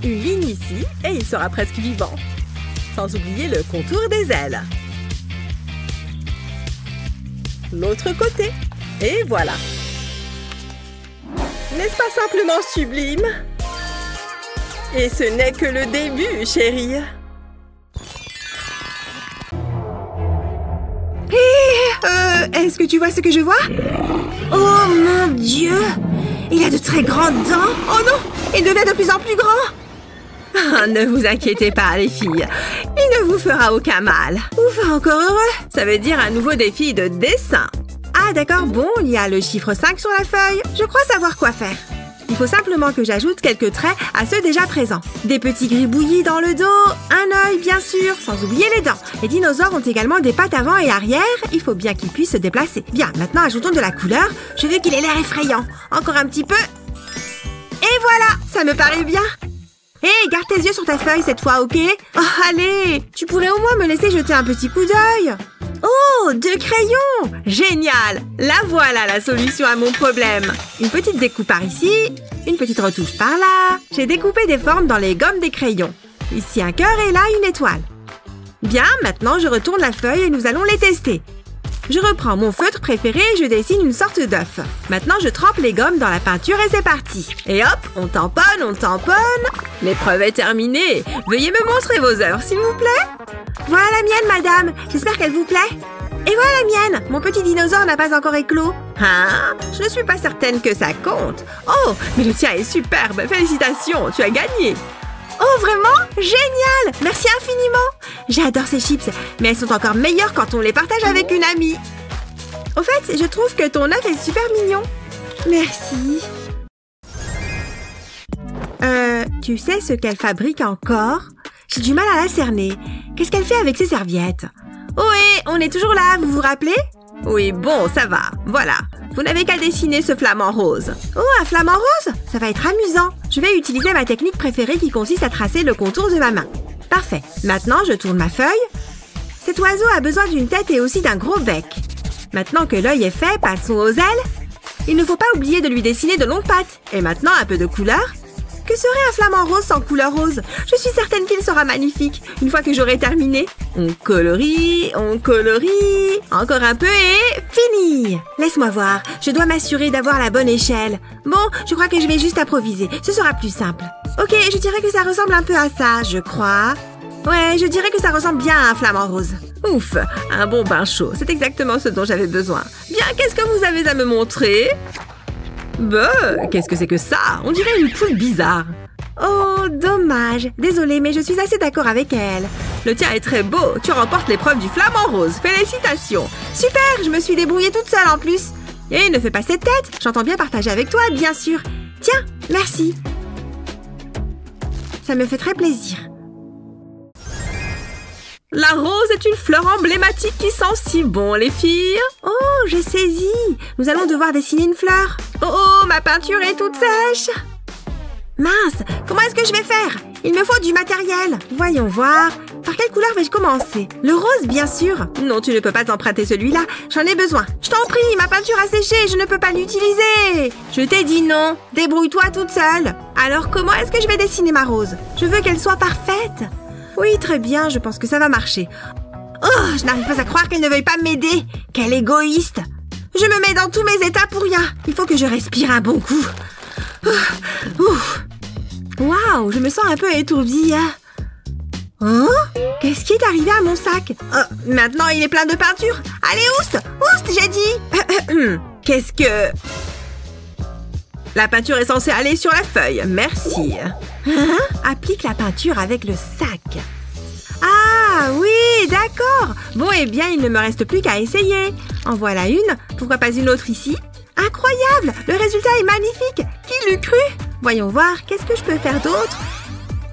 Une ligne ici, et il sera presque vivant. Sans oublier le contour des ailes. L'autre côté. Et voilà. N'est-ce pas simplement sublime? Et ce n'est que le début, chérie. Est-ce que tu vois ce que je vois? Oh mon Dieu! Il a de très grandes dents. Oh non! Il devient de plus en plus grand. Ah, ne vous inquiétez pas, les filles. Il ne vous fera aucun mal. Ouf, encore heureux. Ça veut dire un nouveau défi de dessin. Ah, d'accord, bon, il y a le chiffre 5 sur la feuille. Je crois savoir quoi faire. Il faut simplement que j'ajoute quelques traits à ceux déjà présents. Des petits gribouillis dans le dos, un œil, bien sûr, sans oublier les dents. Les dinosaures ont également des pattes avant et arrière. Il faut bien qu'ils puissent se déplacer. Bien, maintenant, ajoutons de la couleur. Je veux qu'il ait l'air effrayant. Encore un petit peu. Et voilà, ça me paraît bien. Hé, garde tes yeux sur ta feuille cette fois, ok? Oh, allez! Tu pourrais au moins me laisser jeter un petit coup d'œil. Oh, 2 crayons! Génial! La voilà la solution à mon problème. Une petite découpe par ici, une petite retouche par là. J'ai découpé des formes dans les gommes des crayons. Ici un cœur et là une étoile. Bien, maintenant je retourne la feuille et nous allons les tester. Je reprends mon feutre préféré et je dessine une sorte d'œuf. Maintenant, je trempe les gommes dans la peinture et c'est parti. Et hop, on tamponne, on tamponne. L'épreuve est terminée. Veuillez me montrer vos œuvres, s'il vous plaît. Voilà la mienne, madame. J'espère qu'elle vous plaît. Et voilà la mienne. Mon petit dinosaure n'a pas encore éclos. Hein? Je ne suis pas certaine que ça compte. Oh, mais le tien est superbe. Félicitations, tu as gagné. Oh, vraiment? Génial! Merci infiniment! J'adore ces chips, mais elles sont encore meilleures quand on les partage avec une amie. Au fait, je trouve que ton œuf est super mignon. Merci. Tu sais ce qu'elle fabrique encore? J'ai du mal à la cerner. Qu'est-ce qu'elle fait avec ses serviettes? Oui, on est toujours là, vous vous rappelez? Oui, bon, ça va. Voilà. Vous n'avez qu'à dessiner ce flamant rose. Oh, un flamant rose? Ça va être amusant. Je vais utiliser ma technique préférée qui consiste à tracer le contour de ma main. Parfait. Maintenant, je tourne ma feuille. Cet oiseau a besoin d'une tête et aussi d'un gros bec. Maintenant que l'œil est fait, passons aux ailes. Il ne faut pas oublier de lui dessiner de longues pattes. Et maintenant, un peu de couleur. Que serait un flamant rose sans couleur rose? Je suis certaine qu'il sera magnifique. Une fois que j'aurai terminé, on colorie, encore un peu et fini. Laisse-moi voir, je dois m'assurer d'avoir la bonne échelle. Bon, je crois que je vais juste improviser, ce sera plus simple. Ok, je dirais que ça ressemble un peu à ça, je crois. Ouais, je dirais que ça ressemble bien à un flamant rose. Ouf, un bon bain chaud, c'est exactement ce dont j'avais besoin. Bien, qu'est-ce que vous avez à me montrer? Bah, qu'est-ce que c'est que ça? On dirait une poule bizarre. Oh, dommage. Désolée, mais je suis assez d'accord avec elle. Le tien est très beau. Tu remportes l'épreuve du flamant rose. Félicitations. Super, je me suis débrouillée toute seule en plus. Et ne fais pas cette tête. J'entends bien partager avec toi, bien sûr. Tiens, merci. Ça me fait très plaisir. La rose est une fleur emblématique qui sent si bon, les filles. Oh, j'ai saisi. Nous allons devoir dessiner une fleur. Oh, ma peinture est toute sèche. Mince, comment est-ce que je vais faire? Il me faut du matériel. Voyons voir. Par par quelle couleur vais-je commencer? Le rose, bien sûr. Non, tu ne peux pas emprunter celui-là. J'en ai besoin. Je t'en prie, ma peinture a séché. Je ne peux pas l'utiliser. Je t'ai dit non. Débrouille-toi toute seule. Alors, comment est-ce que je vais dessiner ma rose? Je veux qu'elle soit parfaite. Oui, très bien. Je pense que ça va marcher. Oh, je n'arrive pas à croire qu'elle ne veuille pas m'aider. Quelle égoïste. Je me mets dans tous mes états pour rien. Il faut que je respire un bon coup. Waouh, je me sens un peu étourdie. Oh, qu'est-ce qui est arrivé à mon sac? Maintenant, il est plein de peinture. Allez, oust, j'ai dit. Qu'est-ce que... La peinture est censée aller sur la feuille. Merci. Applique la peinture avec le sac. Ah oui, d'accord. Bon, eh bien, il ne me reste plus qu'à essayer. En voilà une. Pourquoi pas une autre ici? Incroyable! Le résultat est magnifique! Qui l'eût cru? Voyons voir, qu'est-ce que je peux faire d'autre?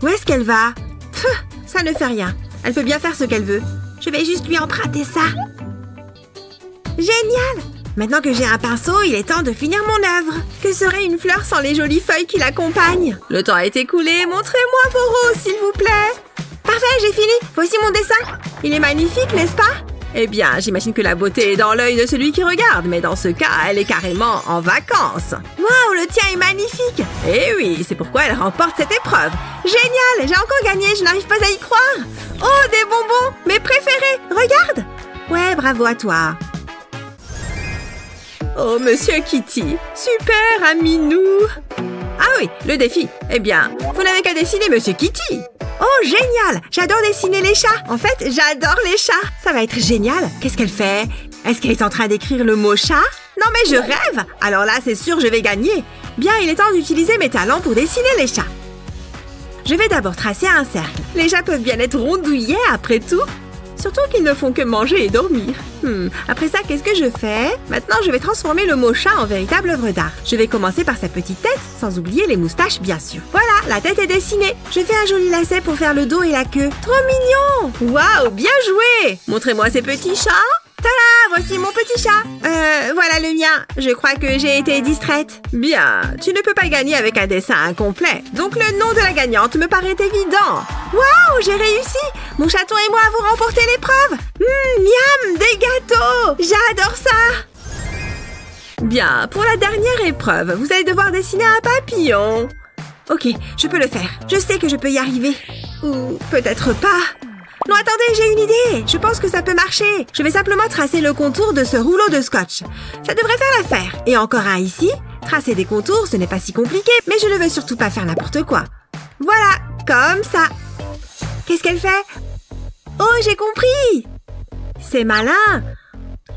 Où est-ce qu'elle va? Pfff, ça ne fait rien. Elle peut bien faire ce qu'elle veut. Je vais juste lui emprunter ça. Génial! Maintenant que j'ai un pinceau, il est temps de finir mon œuvre. Que serait une fleur sans les jolies feuilles qui l'accompagnent? Le temps est écoulé. Montrez-moi vos roses, s'il vous plaît. Parfait, j'ai fini. Voici mon dessin. Il est magnifique, n'est-ce pas? Eh bien, j'imagine que la beauté est dans l'œil de celui qui regarde, mais dans ce cas, elle est carrément en vacances. Waouh, le tien est magnifique! Eh oui, c'est pourquoi elle remporte cette épreuve. Génial, j'ai encore gagné, je n'arrive pas à y croire. Oh, des bonbons, mes préférés, regarde! Ouais, bravo à toi. Oh, Monsieur Kitty, super Aminou. Ah oui, le défi. Eh bien, vous n'avez qu'à dessiner Monsieur Kitty. Oh, génial! J'adore dessiner les chats. En fait, j'adore les chats. Ça va être génial. Qu'est-ce qu'elle fait? Est-ce qu'elle est en train d'écrire le mot chat? Non, mais je rêve! Alors là, c'est sûr, je vais gagner. Bien, il est temps d'utiliser mes talents pour dessiner les chats. Je vais d'abord tracer un cercle. Les chats peuvent bien être rondouillés après tout. Surtout qu'ils ne font que manger et dormir. Après ça, qu'est-ce que je fais? Maintenant, je vais transformer le mot chat en véritable œuvre d'art. Je vais commencer par sa petite tête, sans oublier les moustaches, bien sûr. Voilà, la tête est dessinée. Je fais un joli lacet pour faire le dos et la queue. Trop mignon! Waouh, bien joué! Montrez-moi ces petits chats. Tada! Voici mon petit chat. Voilà le mien. Je crois que j'ai été distraite. Bien, tu ne peux pas gagner avec un dessin incomplet. Donc le nom de la gagnante me paraît évident. Waouh, j'ai réussi! Mon chaton et moi avons remporté l'épreuve. Miam, des gâteaux! J'adore ça! Bien, pour la dernière épreuve, vous allez devoir dessiner un papillon. Ok, je peux le faire. Je sais que je peux y arriver. Ou peut-être pas. Non, attendez, j'ai une idée. Je pense que ça peut marcher. Je vais simplement tracer le contour de ce rouleau de scotch. Ça devrait faire l'affaire. Et encore un ici. Tracer des contours, ce n'est pas si compliqué, mais je ne veux surtout pas faire n'importe quoi. Voilà, comme ça. Qu'est-ce qu'elle fait? Oh, j'ai compris! C'est malin!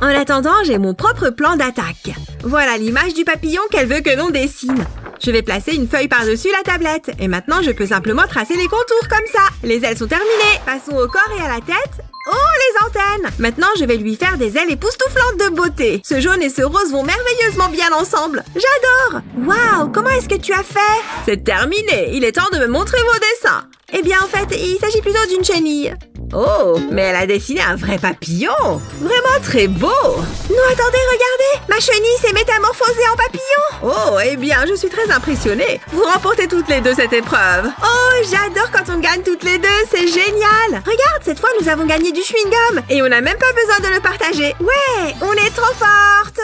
En attendant, j'ai mon propre plan d'attaque. Voilà l'image du papillon qu'elle veut que l'on dessine. Je vais placer une feuille par-dessus la tablette. Et maintenant, je peux simplement tracer les contours comme ça. Les ailes sont terminées. Passons au corps et à la tête. Oh, les antennes! Maintenant, je vais lui faire des ailes époustouflantes de beauté. Ce jaune et ce rose vont merveilleusement bien ensemble. J'adore! Waouh, comment est-ce que tu as fait? C'est terminé. Il est temps de me montrer vos dessins. Eh bien, en fait, il s'agit plutôt d'une chenille. Oh, mais elle a dessiné un vrai papillon. Vraiment très beau. Non, attendez, regardez. Ma chenille s'est métamorphosée en papillon. Oh, eh bien, je suis très impressionnée. Vous remportez toutes les deux cette épreuve. Oh, j'adore quand on gagne toutes les deux. C'est génial. Regarde, cette fois, nous avons gagné du chewing-gum. Et on n'a même pas besoin de le partager. Ouais, on est trop fortes.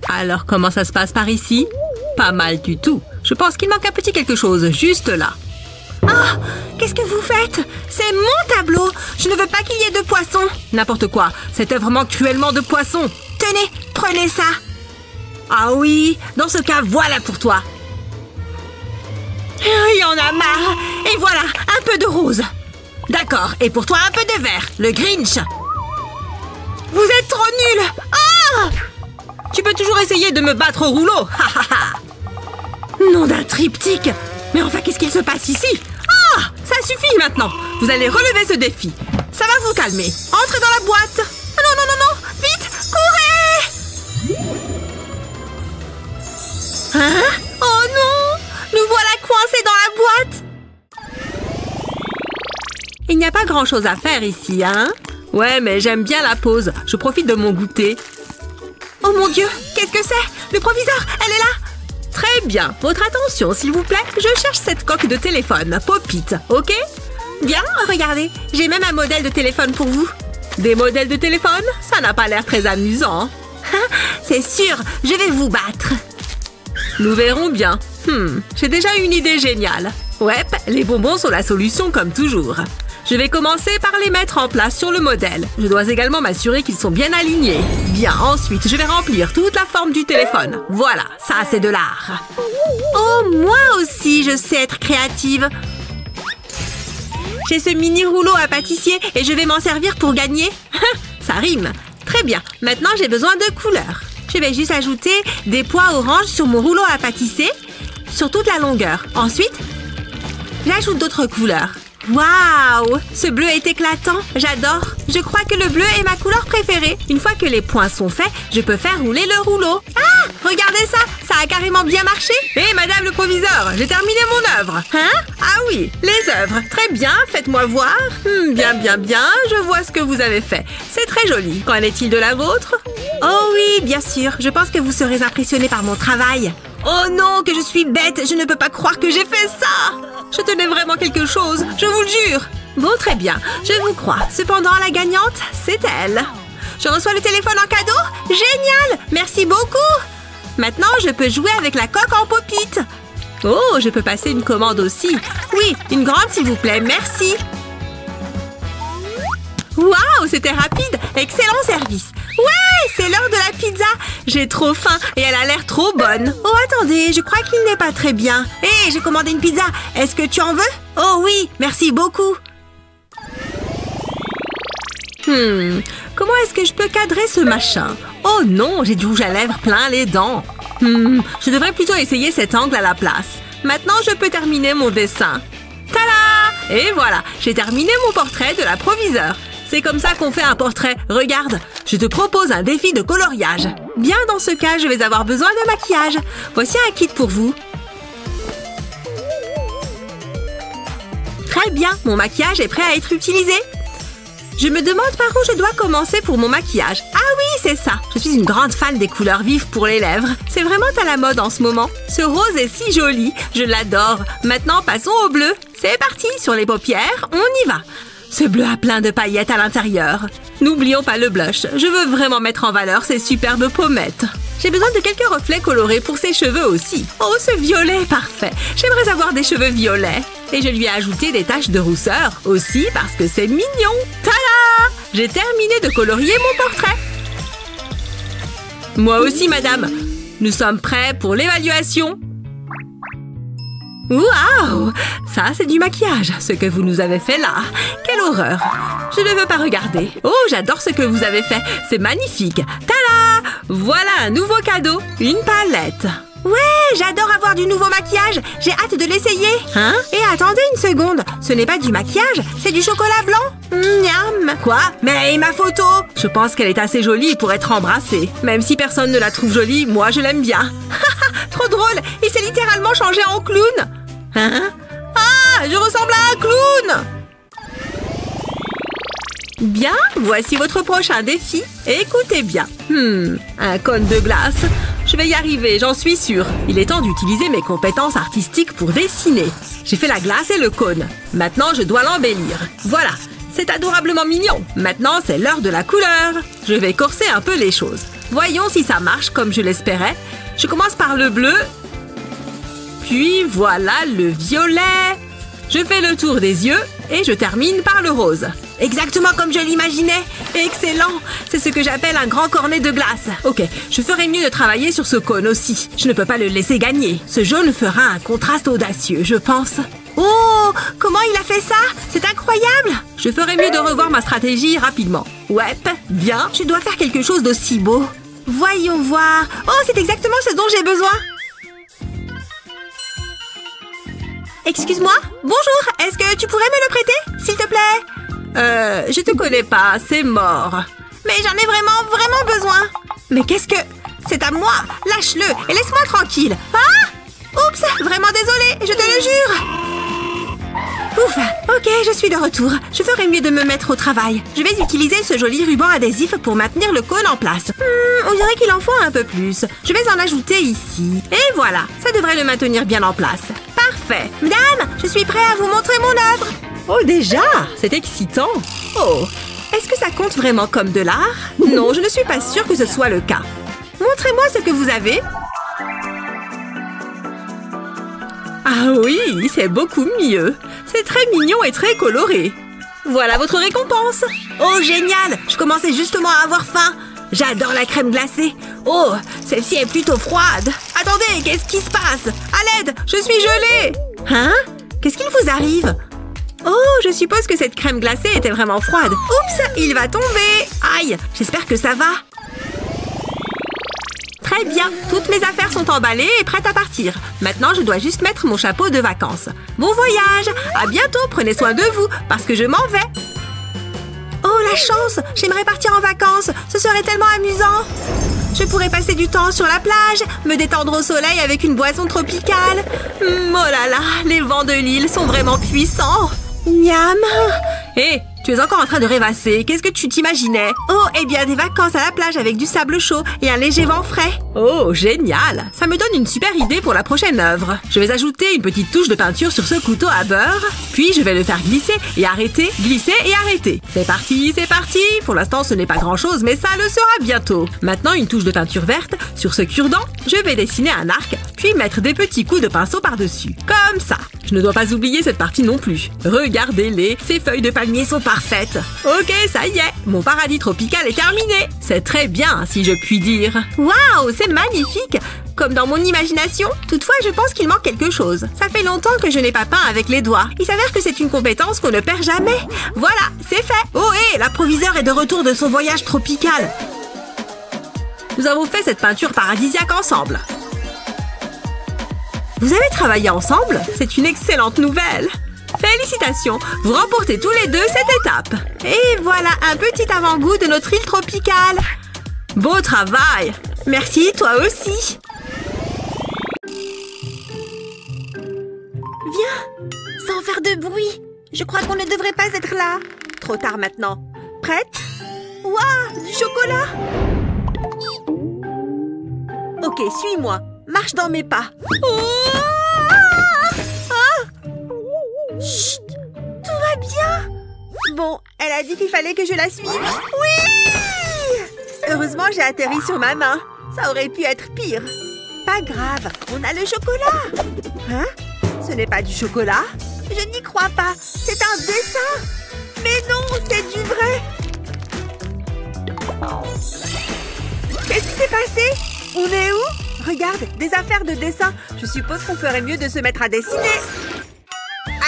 Alors, comment ça se passe par ici? Pas mal du tout. Je pense qu'il manque un petit quelque chose juste là. Ah! Qu'est-ce que vous faites? C'est mon tableau! Je ne veux pas qu'il y ait de poissons! N'importe quoi! Cette œuvre manque cruellement de poissons! Tenez! Prenez ça! Ah oui! Dans ce cas, voilà pour toi! Il y en a marre! Et voilà! Un peu de rose! D'accord! Et pour toi, un peu de vert! Le Grinch! Vous êtes trop nuls! Ah! Tu peux toujours essayer de me battre au rouleau! Nom d'un triptyque! Mais enfin, qu'est-ce qu'il se passe ici? Ah! Ça suffit maintenant! Vous allez relever ce défi. Ça va vous calmer. Entrez dans la boîte. Non, non, non, non! Vite! Courez! Hein? Oh non! Nous voilà coincés dans la boîte! Il n'y a pas grand-chose à faire ici, hein? Ouais, mais j'aime bien la pause. Je profite de mon goûter. Oh mon Dieu! Qu'est-ce que c'est? Le proviseur! Elle est là! Très bien, votre attention s'il vous plaît. Je cherche cette coque de téléphone, Pop-it, ok? Bien, regardez, j'ai même un modèle de téléphone pour vous. Des modèles de téléphone? Ça n'a pas l'air très amusant. C'est sûr, je vais vous battre. Nous verrons bien. J'ai déjà une idée géniale. Ouais, les bonbons sont la solution comme toujours. Je vais commencer par les mettre en place sur le modèle. Je dois également m'assurer qu'ils sont bien alignés. Bien, ensuite, je vais remplir toute la forme du téléphone. Voilà, ça c'est de l'art. Oh, moi aussi, je sais être créative. J'ai ce mini rouleau à pâtissier et je vais m'en servir pour gagner. Ça rime. Très bien, maintenant j'ai besoin de couleurs. Je vais juste ajouter des pois oranges sur mon rouleau à pâtisser, sur toute la longueur. Ensuite, j'ajoute d'autres couleurs. Waouh! Ce bleu est éclatant, j'adore. Je crois que le bleu est ma couleur préférée. Une fois que les points sont faits, je peux faire rouler le rouleau. Ah! Regardez ça! Ça a carrément bien marché! Hé, madame le proviseur, j'ai terminé mon œuvre. Hein? Ah oui, les œuvres. Très bien, faites-moi voir. Bien, je vois ce que vous avez fait. C'est très joli. Qu'en est-il de la vôtre? Oh oui, bien sûr. Je pense que vous serez impressionné par mon travail. Oh non, que je suis bête! Je ne peux pas croire que j'ai fait ça! Je tenais vraiment quelque chose, je vous le jure! Bon, très bien, je vous crois. Cependant, la gagnante, c'est elle. Je reçois le téléphone en cadeau? Génial! Merci beaucoup! Maintenant, je peux jouer avec la coque en pop-it. Oh, je peux passer une commande aussi. Oui, une grande s'il vous plaît, merci. Waouh, c'était rapide! Excellent service! Ouais, c'est l'heure de la pizza! J'ai trop faim et elle a l'air trop bonne. Oh, attendez, je crois qu'il n'est pas très bien. Hé, j'ai commandé une pizza. Est-ce que tu en veux? Oh oui, merci beaucoup. Comment est-ce que je peux cadrer ce machin? Oh non, j'ai du rouge à lèvres plein les dents. Je devrais plutôt essayer cet angle à la place. Maintenant, je peux terminer mon dessin. Tada! Et voilà, j'ai terminé mon portrait de la proviseure. C'est comme ça qu'on fait un portrait. Regarde, je te propose un défi de coloriage. Bien, dans ce cas, je vais avoir besoin de maquillage. Voici un kit pour vous. Très bien, mon maquillage est prêt à être utilisé. Je me demande par où je dois commencer pour mon maquillage. Ah oui, c'est ça. Je suis une grande fan des couleurs vives pour les lèvres. C'est vraiment à la mode en ce moment. Ce rose est si joli. Je l'adore. Maintenant, passons au bleu. C'est parti, sur les paupières, on y va. Ce bleu a plein de paillettes à l'intérieur. N'oublions pas le blush. Je veux vraiment mettre en valeur ces superbes pommettes. J'ai besoin de quelques reflets colorés pour ses cheveux aussi. Oh, ce violet est parfait. J'aimerais avoir des cheveux violets. Et je lui ai ajouté des taches de rousseur aussi parce que c'est mignon. Tada! J'ai terminé de colorier mon portrait. Moi aussi, madame. Nous sommes prêts pour l'évaluation. Waouh! Ça, c'est du maquillage, ce que vous nous avez fait là. Quelle horreur! Je ne veux pas regarder. Oh, j'adore ce que vous avez fait. C'est magnifique. Tada! Voilà un nouveau cadeau. Une palette. Ouais, j'adore avoir du nouveau maquillage. J'ai hâte de l'essayer. Hein? Et attendez une seconde. Ce n'est pas du maquillage, c'est du chocolat blanc. Miam! Quoi? Mais ma photo? Je pense qu'elle est assez jolie pour être embrassée. Même si personne ne la trouve jolie, moi je l'aime bien. Trop drôle! Il s'est littéralement changé en clown. Hein? Ah! Je ressemble à un clown! Bien, voici votre prochain défi. Écoutez bien. Un cône de glace. Je vais y arriver, j'en suis sûre. Il est temps d'utiliser mes compétences artistiques pour dessiner. J'ai fait la glace et le cône. Maintenant, je dois l'embellir. Voilà, c'est adorablement mignon. Maintenant, c'est l'heure de la couleur. Je vais corser un peu les choses. Voyons si ça marche comme je l'espérais. Je commence par le bleu. Puis voilà le violet. Je fais le tour des yeux et je termine par le rose. Exactement comme je l'imaginais. Excellent. C'est ce que j'appelle un grand cornet de glace. Ok, je ferais mieux de travailler sur ce cône aussi. Je ne peux pas le laisser gagner. Ce jaune fera un contraste audacieux, je pense. Oh, comment il a fait ça? C'est incroyable. Je ferais mieux de revoir ma stratégie rapidement. Ouais, bien. Je dois faire quelque chose d'aussi beau. Voyons voir. Oh, c'est exactement ce dont j'ai besoin. Excuse-moi. Bonjour. Est-ce que tu pourrais me le prêter, s'il te plaît? Je te connais pas, c'est mort. Mais j'en ai vraiment besoin. Mais qu'est-ce que... C'est à moi. Lâche-le et laisse-moi tranquille. Ah! Oups, vraiment désolée, je te le jure. Ouf, ok, je suis de retour. Je ferais mieux de me mettre au travail. Je vais utiliser ce joli ruban adhésif pour maintenir le cône en place. On dirait qu'il en faut un peu plus. Je vais en ajouter ici. Et voilà, ça devrait le maintenir bien en place. Parfait. Madame, je suis prêt à vous montrer mon œuvre. Oh, déjà? C'est excitant. Oh, est-ce que ça compte vraiment comme de l'art? Non, je ne suis pas sûre que ce soit le cas. Montrez-moi ce que vous avez. Ah oui, c'est beaucoup mieux. C'est très mignon et très coloré. Voilà votre récompense. Oh, génial! Je commençais justement à avoir faim. J'adore la crème glacée. Oh, celle-ci est plutôt froide. Attendez, qu'est-ce qui se passe? À l'aide, je suis gelée. Hein? Qu'est-ce qu'il vous arrive? Oh, je suppose que cette crème glacée était vraiment froide. Oups, il va tomber. Aïe, j'espère que ça va. Très bien, toutes mes affaires sont emballées et prêtes à partir. Maintenant, je dois juste mettre mon chapeau de vacances. Bon voyage! À bientôt, prenez soin de vous, parce que je m'en vais. Oh, la chance! J'aimerais partir en vacances, ce serait tellement amusant. Je pourrais passer du temps sur la plage, me détendre au soleil avec une boisson tropicale. Oh là là, les vents de l'île sont vraiment puissants. Miam! Hé, tu es encore en train de rêvasser. Qu'est-ce que tu t'imaginais? Oh, eh bien, des vacances à la plage avec du sable chaud et un léger vent frais. Oh, génial! Ça me donne une super idée pour la prochaine œuvre. Je vais ajouter une petite touche de peinture sur ce couteau à beurre. Puis, je vais le faire glisser et arrêter, glisser et arrêter. C'est parti, c'est parti! Pour l'instant, ce n'est pas grand-chose, mais ça le sera bientôt. Maintenant, une touche de peinture verte sur ce cure-dent. Je vais dessiner un arc, puis mettre des petits coups de pinceau par-dessus. Comme ça. Je ne dois pas oublier cette partie non plus. Regardez-les, ces feuilles de palmier sont parfaites. Ok, ça y est, mon paradis tropical est terminé. C'est très bien, si je puis dire. Waouh, c'est magnifique! Comme dans mon imagination. Toutefois, je pense qu'il manque quelque chose. Ça fait longtemps que je n'ai pas peint avec les doigts. Il s'avère que c'est une compétence qu'on ne perd jamais. Voilà, c'est fait. Oh, hé, l'approviseur est de retour de son voyage tropical. Nous avons fait cette peinture paradisiaque ensemble. Vous avez travaillé ensemble? C'est une excellente nouvelle. Félicitations, vous remportez tous les deux cette étape. Et voilà un petit avant-goût de notre île tropicale. Beau travail. Merci, toi aussi. Viens, sans faire de bruit. Je crois qu'on ne devrait pas être là. Trop tard maintenant. Prête? Waouh, du chocolat. Ok, suis-moi. Marche dans mes pas. Oh! Chut! Tout va bien! Bon, elle a dit qu'il fallait que je la suive. Oui! Heureusement, j'ai atterri sur ma main. Ça aurait pu être pire. Pas grave, on a le chocolat. Hein? Ce n'est pas du chocolat? Je n'y crois pas. C'est un dessin. Mais non, c'est du vrai. Qu'est-ce qui s'est passé? On est où? Regarde, des affaires de dessin. Je suppose qu'on ferait mieux de se mettre à dessiner.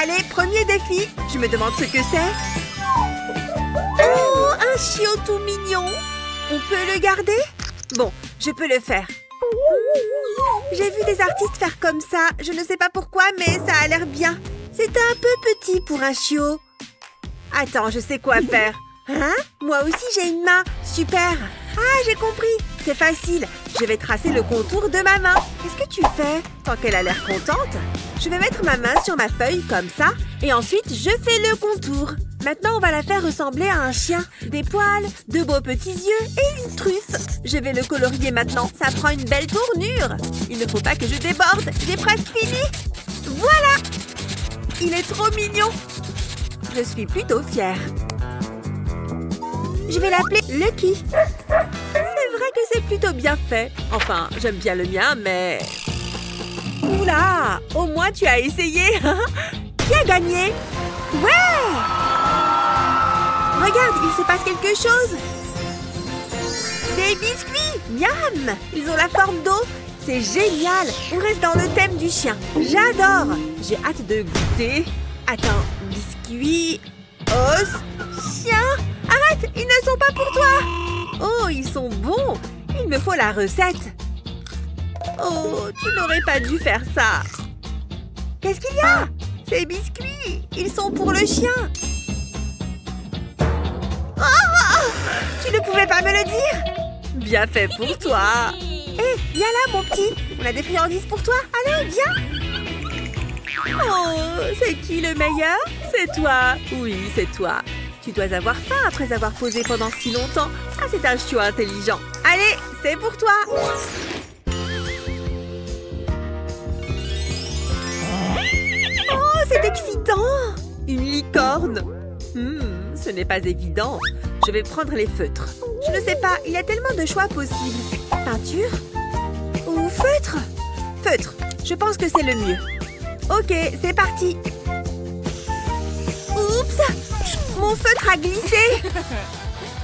Allez, premier défi. Je me demande ce que c'est. Oh, un chiot tout mignon. On peut le garder? Bon, je peux le faire. J'ai vu des artistes faire comme ça. Je ne sais pas pourquoi, mais ça a l'air bien. C'est un peu petit pour un chiot. Attends, je sais quoi faire. Hein? Moi aussi, j'ai une main. Super. Ah, j'ai compris. C'est facile. Je vais tracer le contour de ma main. Qu'est-ce que tu fais? Tant qu'elle a l'air contente. Je vais mettre ma main sur ma feuille comme ça. Et ensuite, je fais le contour. Maintenant, on va la faire ressembler à un chien. Des poils, de beaux petits yeux et une truffe. Je vais le colorier maintenant. Ça prend une belle tournure. Il ne faut pas que je déborde. J'ai presque fini. Voilà! Il est trop mignon. Je suis plutôt fière. Je vais l'appeler Lucky. C'est vrai que c'est plutôt bien fait. Enfin, j'aime bien le mien, mais... Oula! Au moins, tu as essayé. Qui a gagné? Ouais! Regarde, il se passe quelque chose. Des biscuits! Miam! Ils ont la forme d'eau. C'est génial. On reste dans le thème du chien. J'adore. J'ai hâte de goûter. Attends, biscuits, os, chien. Arrête, ils ne sont pas pour toi. Oh, ils sont bons. Il me faut la recette. Oh, tu n'aurais pas dû faire ça. Qu'est-ce qu'il y a? Ces biscuits, ils sont pour le chien. Oh, tu ne pouvais pas me le dire? Bien fait pour toi. Hé, viens là, mon petit. On a des friandises pour toi. Allez, viens. Oh, c'est qui le meilleur? C'est toi. Oui, c'est toi. Tu dois avoir faim après avoir posé pendant si longtemps. Ah, c'est un chiot intelligent. Allez, c'est pour toi. Oh, c'est excitant. Une licorne. Ce n'est pas évident. Je vais prendre les feutres. Je ne sais pas, il y a tellement de choix possibles. Peinture ou feutre? Feutre, je pense que c'est le mieux. Ok, c'est parti. Oups! Mon feutre a glissé.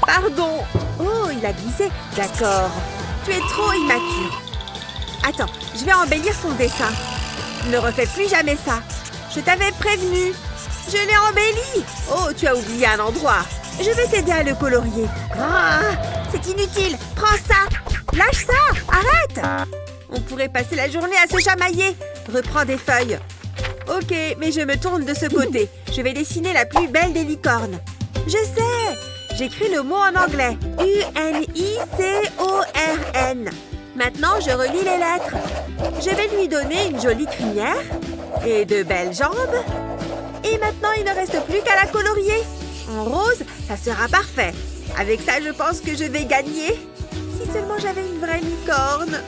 Pardon. Oh, il a glissé. D'accord. Tu es trop immature. Attends, je vais embellir ton dessin. Ne refais plus jamais ça. Je t'avais prévenu. Je l'ai embelli. Oh, tu as oublié un endroit. Je vais t'aider à le colorier. Ah, c'est inutile. Prends ça. Lâche ça. Arrête. On pourrait passer la journée à se chamailler. Reprends des feuilles. Ok, mais je me tourne de ce côté. Je vais dessiner la plus belle des licornes. Je sais. J'écris le mot en anglais. U-N-I-C-O-R-N. Maintenant, je relis les lettres. Je vais lui donner une jolie crinière et de belles jambes. Et maintenant, il ne reste plus qu'à la colorier. En rose, ça sera parfait. Avec ça, je pense que je vais gagner. Si seulement j'avais une vraie licorne.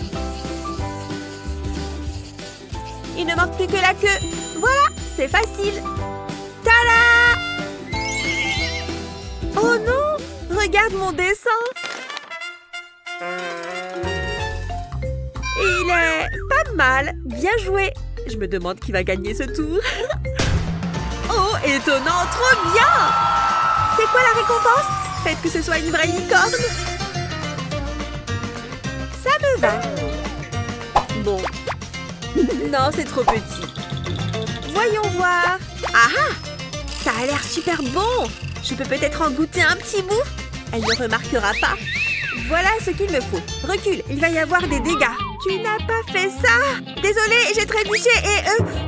Il ne manque plus que la queue. Voilà, c'est facile. Tada! Oh non! Regarde mon dessin. Il est pas mal. Bien joué. Je me demande qui va gagner ce tour. Oh, étonnant, trop bien! C'est quoi la récompense? Faites que ce soit une vraie licorne. Ça me va. Bon. Non, c'est trop petit. Voyons voir. Ah ah! Ça a l'air super bon. Je peux peut-être en goûter un petit bout. Elle ne remarquera pas. Voilà ce qu'il me faut. Recule, il va y avoir des dégâts. Tu n'as pas fait ça. Désolée, j'ai trébuché et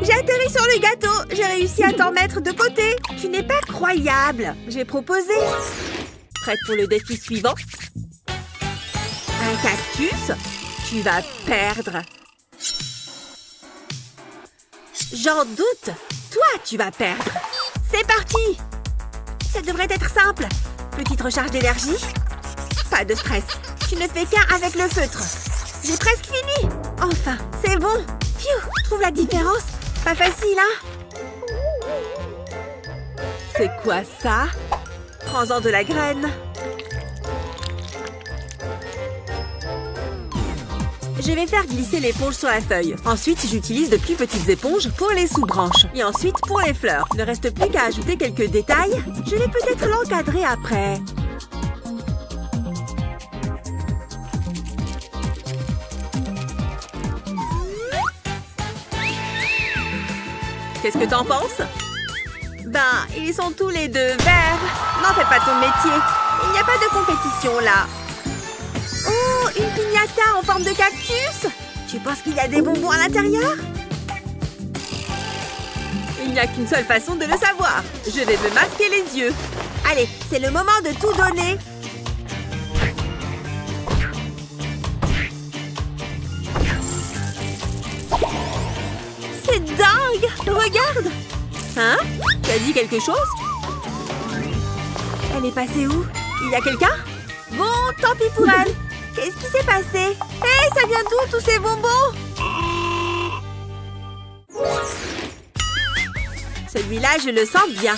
j'ai atterri sur le gâteau. J'ai réussi à t'en mettre de côté. Tu n'es pas croyable. J'ai proposé. Prête pour le défi suivant? Un cactus? Tu vas perdre. J'en doute. Toi, tu vas perdre. C'est parti. Ça devrait être simple. Petite recharge d'énergie. Pas de stress. Tu ne fais qu'un avec le feutre. J'ai presque fini. Enfin, c'est bon. Pfiou, trouve la différence. Pas facile, hein? C'est quoi ça? Prends-en de la graine. Je vais faire glisser l'éponge sur la feuille. Ensuite, j'utilise de plus petites éponges pour les sous-branches. Et ensuite, pour les fleurs. Il ne reste plus qu'à ajouter quelques détails. Je vais peut-être l'encadrer après. Qu'est-ce que t'en penses? Ben, ils sont tous les deux verts. N'en fais pas ton métier. Il n'y a pas de compétition là. Oh, une piñata en forme de cactus. Tu penses qu'il y a des bonbons à l'intérieur? Il n'y a qu'une seule façon de le savoir. Je vais me masquer les yeux. Allez, c'est le moment de tout donner. C'est dingue! Regarde! Hein? Tu as dit quelque chose? Elle est passée où? Il y a quelqu'un? Bon, tant pis pour elle. Qu'est-ce qui s'est passé? Hé, ça vient d'où tous ces bonbons? Celui-là, je le sens bien.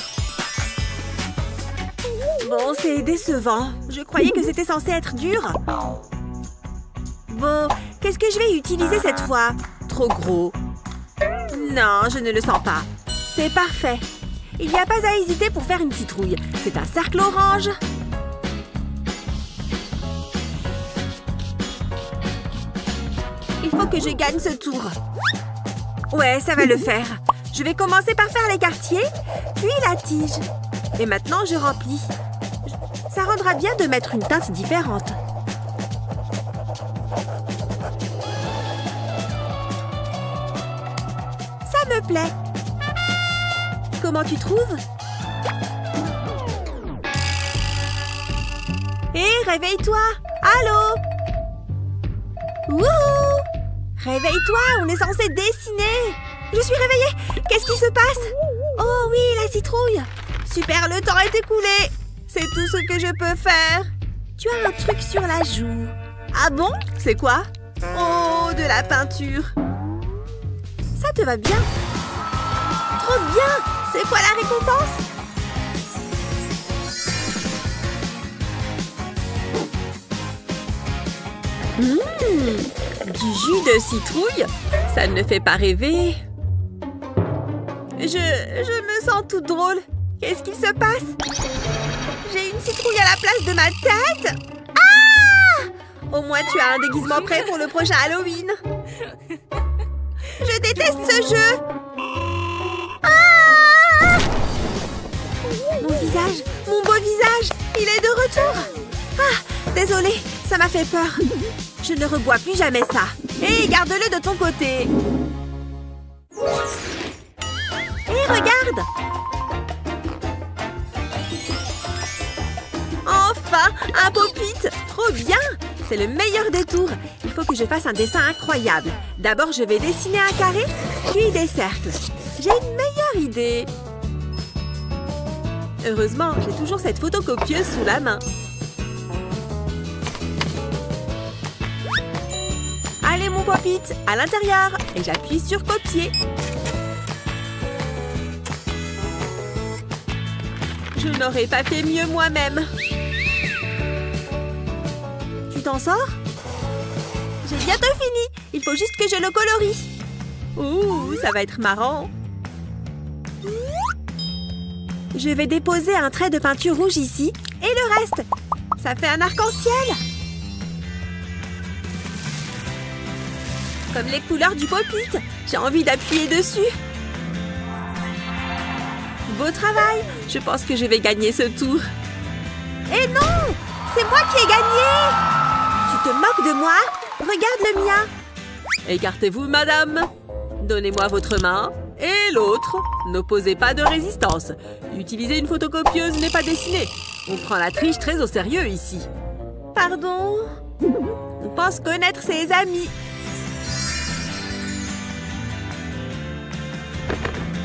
Bon, c'est décevant. Je croyais que c'était censé être dur. Bon, qu'est-ce que je vais utiliser cette fois? Trop gros. Non, je ne le sens pas. C'est parfait. Il n'y a pas à hésiter pour faire une citrouille. C'est un cercle orange. Il faut que je gagne ce tour. Ouais, ça va le faire. Je vais commencer par faire les quartiers, puis la tige. Et maintenant, je remplis. Ça rendra bien de mettre une teinte différente. Ça me plaît. Comment tu trouves? Hé, réveille-toi! Allô? Wouhou! Réveille-toi, on est censé dessiner. Je suis réveillée. Qu'est-ce qui se passe? Oh oui, la citrouille! Super, le temps est écoulé! C'est tout ce que je peux faire! Tu as un truc sur la joue. Ah bon? C'est quoi? Oh, de la peinture! Ça te va bien? Trop bien! C'est quoi la récompense? Du jus de citrouille? Ça ne fait pas rêver. Je me sens toute drôle. Qu'est-ce qui se passe? J'ai une citrouille à la place de ma tête? Ah! Au moins, tu as un déguisement prêt pour le prochain Halloween. Je déteste ce jeu. Ah! Mon visage, mon beau visage, il est de retour. Ah, désolée, ça m'a fait peur. Je ne rebois plus jamais ça. Hé, garde-le de ton côté. Hé, regarde! Enfin, un pop-it! Trop bien! C'est le meilleur des tours. Il faut que je fasse un dessin incroyable. D'abord, je vais dessiner un carré, puis des cercles. J'ai une meilleure idée. Heureusement, j'ai toujours cette photocopieuse sous la main. Allez, mon pop-it, à l'intérieur. Et j'appuie sur copier. Je n'aurais pas fait mieux moi-même. Tu t'en sors? J'ai bientôt fini. Il faut juste que je le colorie. Ouh, ça va être marrant. Je vais déposer un trait de peinture rouge ici. Et le reste. Ça fait un arc-en-ciel. Comme les couleurs du pop-it. J'ai envie d'appuyer dessus. Beau travail. Je pense que je vais gagner ce tour. Eh non! C'est moi qui ai gagné! Tu te moques de moi? Regarde le mien. Écartez-vous, madame. Donnez-moi votre main. Et l'autre. N'opposez pas de résistance. Utiliser une photocopieuse n'est pas dessiné. On prend la triche très au sérieux ici. Pardon? On pense connaître ses amis.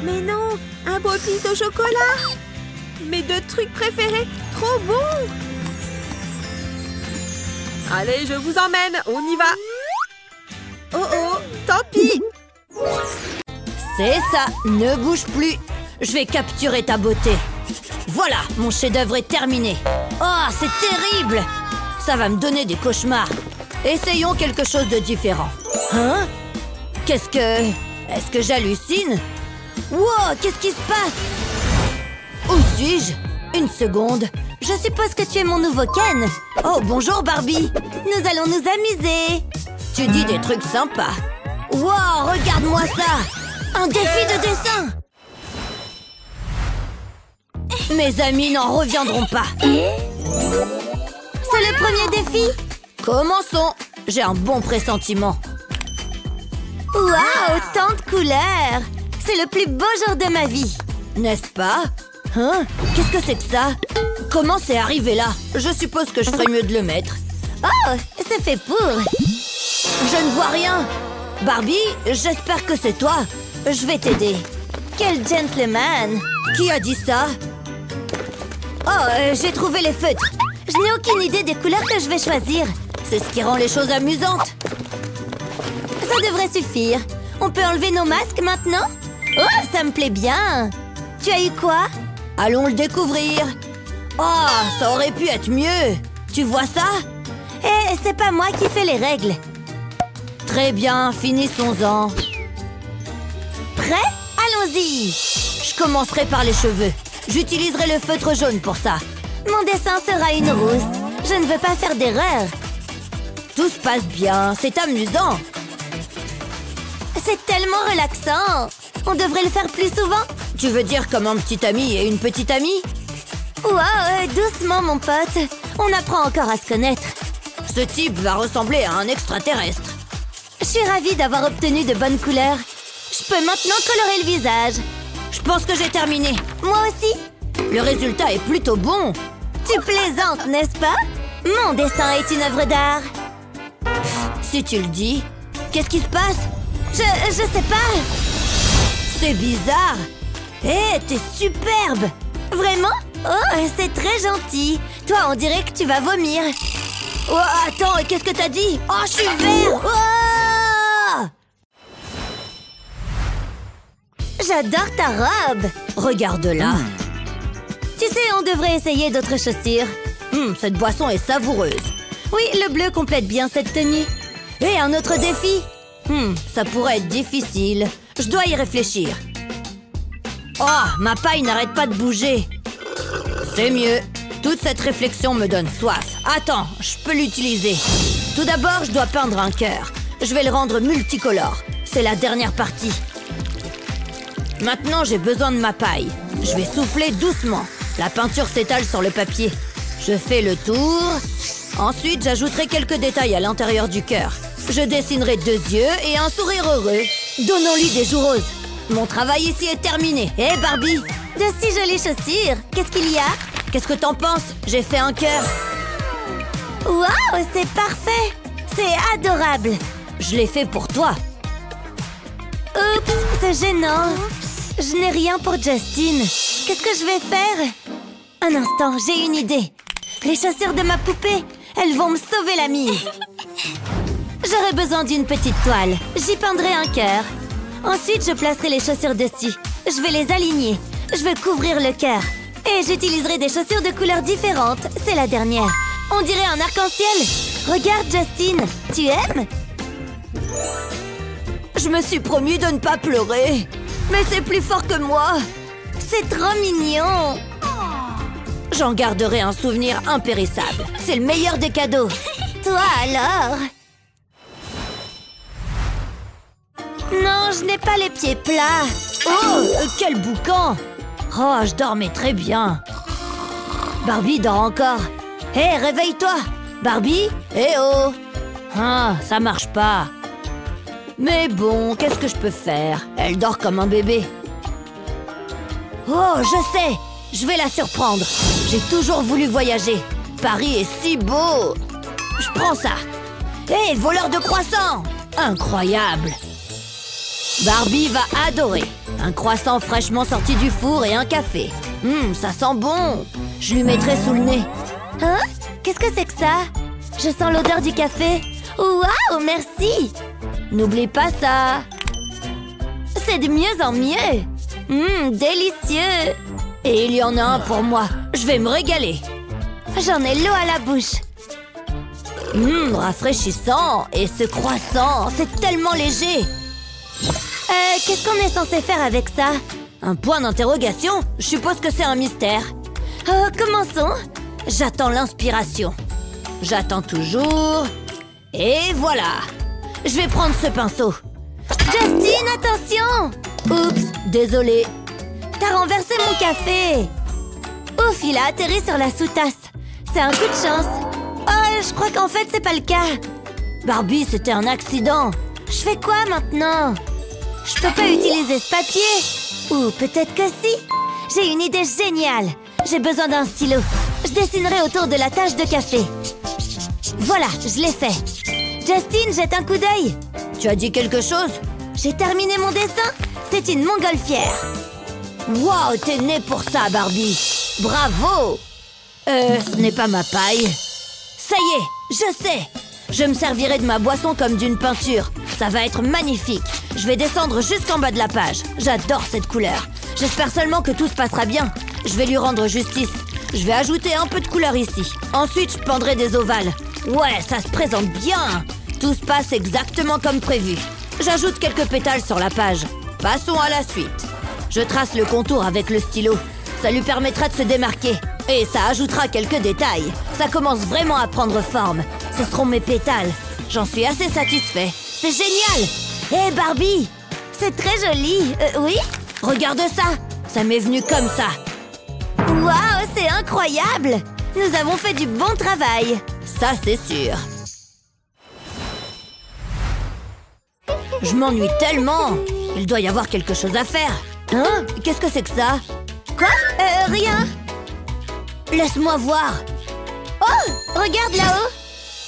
Mais non, un pop-it au chocolat. Mes deux trucs préférés, trop bons. Allez, je vous emmène, on y va. Oh oh, tant pis. C'est ça, ne bouge plus. Je vais capturer ta beauté. Voilà, mon chef-d'œuvre est terminé. Oh, c'est terrible. Ça va me donner des cauchemars. Essayons quelque chose de différent. Hein? Est-ce que j'hallucine? Wow, qu'est-ce qui se passe? Où suis-je? Une seconde. Je suppose que tu es mon nouveau Ken. Oh, bonjour Barbie. Nous allons nous amuser. Tu dis des trucs sympas. Wow, regarde-moi ça. Un défi de dessin. Mes amis n'en reviendront pas. C'est le premier défi. Commençons. J'ai un bon pressentiment. Waouh, tant de couleurs. C'est le plus beau jour de ma vie. N'est-ce pas? Hein? Qu'est-ce que c'est que ça? Comment c'est arrivé là? Je suppose que je ferais mieux de le mettre. Oh, c'est fait pour. Je ne vois rien. Barbie, j'espère que c'est toi. Je vais t'aider. Quel gentleman. Qui a dit ça? Oh, j'ai trouvé les feutres. Je n'ai aucune idée des couleurs que je vais choisir. C'est ce qui rend les choses amusantes. Ça devrait suffire. On peut enlever nos masques maintenant? Oh, ça me plaît bien. Tu as eu quoi? Allons le découvrir. Oh, ça aurait pu être mieux. Tu vois ça? Eh, c'est pas moi qui fais les règles. Très bien, finissons-en. Prêt? Allons-y. Je commencerai par les cheveux. J'utiliserai le feutre jaune pour ça. Mon dessin sera une rousse. Je ne veux pas faire d'erreur. Tout se passe bien, c'est amusant. C'est tellement relaxant. On devrait le faire plus souvent. Tu veux dire comme un petit ami et une petite amie? Wow, doucement mon pote. On apprend encore à se connaître. Ce type va ressembler à un extraterrestre. Je suis ravie d'avoir obtenu de bonnes couleurs. Je peux maintenant colorer le visage. Je pense que j'ai terminé. Moi aussi. Le résultat est plutôt bon. Tu plaisantes, n'est-ce pas? Mon dessin est une œuvre d'art. Si tu le dis. Qu'est-ce qui se passe? Je sais pas. C'est bizarre. Hé, t'es superbe. Vraiment? Oh, c'est très gentil. Toi, on dirait que tu vas vomir. Oh, attends, qu'est-ce que t'as dit? Oh, je suis vert. Oh! J'adore ta robe. Regarde-la. Tu sais, on devrait essayer d'autres chaussures. Cette boisson est savoureuse. Oui, le bleu complète bien cette tenue. Et un autre défi? Ça pourrait être difficile. Je dois y réfléchir. Oh, ma paille n'arrête pas de bouger. C'est mieux. Toute cette réflexion me donne soif. Attends, je peux l'utiliser. Tout d'abord, je dois peindre un cœur. Je vais le rendre multicolore. C'est la dernière partie. Maintenant, j'ai besoin de ma paille. Je vais souffler doucement. La peinture s'étale sur le papier. Je fais le tour. Ensuite, j'ajouterai quelques détails à l'intérieur du cœur. Je dessinerai 2 yeux et un sourire heureux. Donnons-lui des joues roses. Mon travail ici est terminé. Hé, Barbie! De si jolies chaussures. Qu'est-ce qu'il y a? Qu'est-ce que t'en penses? J'ai fait un cœur. Waouh, c'est parfait. C'est adorable. Je l'ai fait pour toi. Oups, c'est gênant. Je n'ai rien pour Justin. Qu'est-ce que je vais faire? Un instant, j'ai une idée. Les chaussures de ma poupée, elles vont me sauver la mise. J'aurai besoin d'une petite toile. J'y peindrai un cœur. Ensuite, je placerai les chaussures dessus. Je vais les aligner. Je vais couvrir le cœur. Et j'utiliserai des chaussures de couleurs différentes. C'est la dernière. On dirait un arc-en-ciel. Regarde, Justin. Tu aimes? Je me suis promis de ne pas pleurer. Mais c'est plus fort que moi. C'est trop mignon. J'en garderai un souvenir impérissable. C'est le meilleur des cadeaux. Toi alors? Non, je n'ai pas les pieds plats. Oh, quel boucan! Oh, je dormais très bien. Barbie dort encore. Hé, réveille-toi! Barbie? Eh oh! Ah, ça marche pas. Mais bon, qu'est-ce que je peux faire? Elle dort comme un bébé. Oh, je sais! Je vais la surprendre. J'ai toujours voulu voyager. Paris est si beau. Je prends ça. Hé, voleur de croissants! Incroyable! Barbie va adorer. Un croissant fraîchement sorti du four et un café. Ça sent bon. Je lui mettrai sous le nez. Hein? Qu'est-ce que c'est que ça? Je sens l'odeur du café. Waouh, merci. N'oublie pas ça. C'est de mieux en mieux. Délicieux. Et il y en a un pour moi. Je vais me régaler. J'en ai l'eau à la bouche. Rafraîchissant. Et ce croissant, c'est tellement léger. Qu'est-ce qu'on est censé faire avec ça? Un point d'interrogation? Je suppose que c'est un mystère. Commençons. J'attends l'inspiration. J'attends toujours. Et voilà. Je vais prendre ce pinceau. Justin, attention! Oups, désolé. T'as renversé mon café. Ouf, il a atterri sur la sous-tasse. C'est un coup de chance. Oh, je crois qu'en fait, c'est pas le cas. Barbie, c'était un accident. Je fais quoi maintenant? Je peux pas utiliser ce papier. Ou peut-être que si. J'ai une idée géniale. J'ai besoin d'un stylo. Je dessinerai autour de la tache de café. Voilà, je l'ai fait. Justin, jette un coup d'œil. Tu as dit quelque chose? J'ai terminé mon dessin. C'est une montgolfière. Waouh, t'es née pour ça, Barbie. Bravo. Ce n'est pas ma paille. Ça y est, je sais. Je me servirai de ma boisson comme d'une peinture. Ça va être magnifique. Je vais descendre jusqu'en bas de la page. J'adore cette couleur. J'espère seulement que tout se passera bien. Je vais lui rendre justice. Je vais ajouter un peu de couleur ici. Ensuite, je peindrai des ovales. Ouais, ça se présente bien. Tout se passe exactement comme prévu. J'ajoute quelques pétales sur la page. Passons à la suite. Je trace le contour avec le stylo. Ça lui permettra de se démarquer. Et ça ajoutera quelques détails. Ça commence vraiment à prendre forme. Ce seront mes pétales. J'en suis assez satisfait. C'est génial! Hé, Barbie! C'est très joli. Oui? Regarde ça! Ça m'est venu comme ça. Waouh, c'est incroyable! Nous avons fait du bon travail. Ça, c'est sûr. Je m'ennuie tellement. Il doit y avoir quelque chose à faire. Hein? Qu'est-ce que c'est que ça? Quoi? Rien. Laisse-moi voir. Oh, regarde là-haut.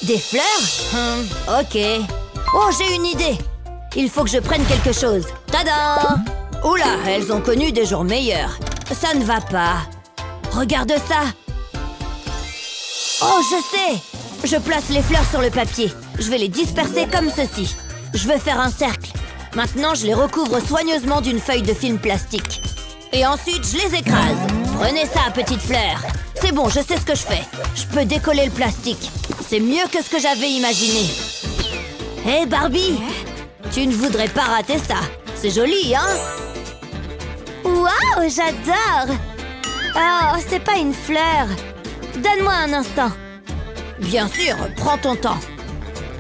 Des fleurs? Ok. Oh, j'ai une idée. Il faut que je prenne quelque chose. Tada! Oula, elles ont connu des jours meilleurs. Ça ne va pas. Regarde ça. Oh, je sais. Je place les fleurs sur le papier. Je vais les disperser comme ceci. Je veux faire un cercle. Maintenant, je les recouvre soigneusement d'une feuille de film plastique. Et ensuite, je les écrase. Prenez ça, petite fleur. C'est bon, je sais ce que je fais. Je peux décoller le plastique. C'est mieux que ce que j'avais imaginé. Hé, Barbie, tu ne voudrais pas rater ça. C'est joli, hein? Waouh, j'adore! Oh, c'est pas une fleur. Donne-moi un instant. Bien sûr, prends ton temps.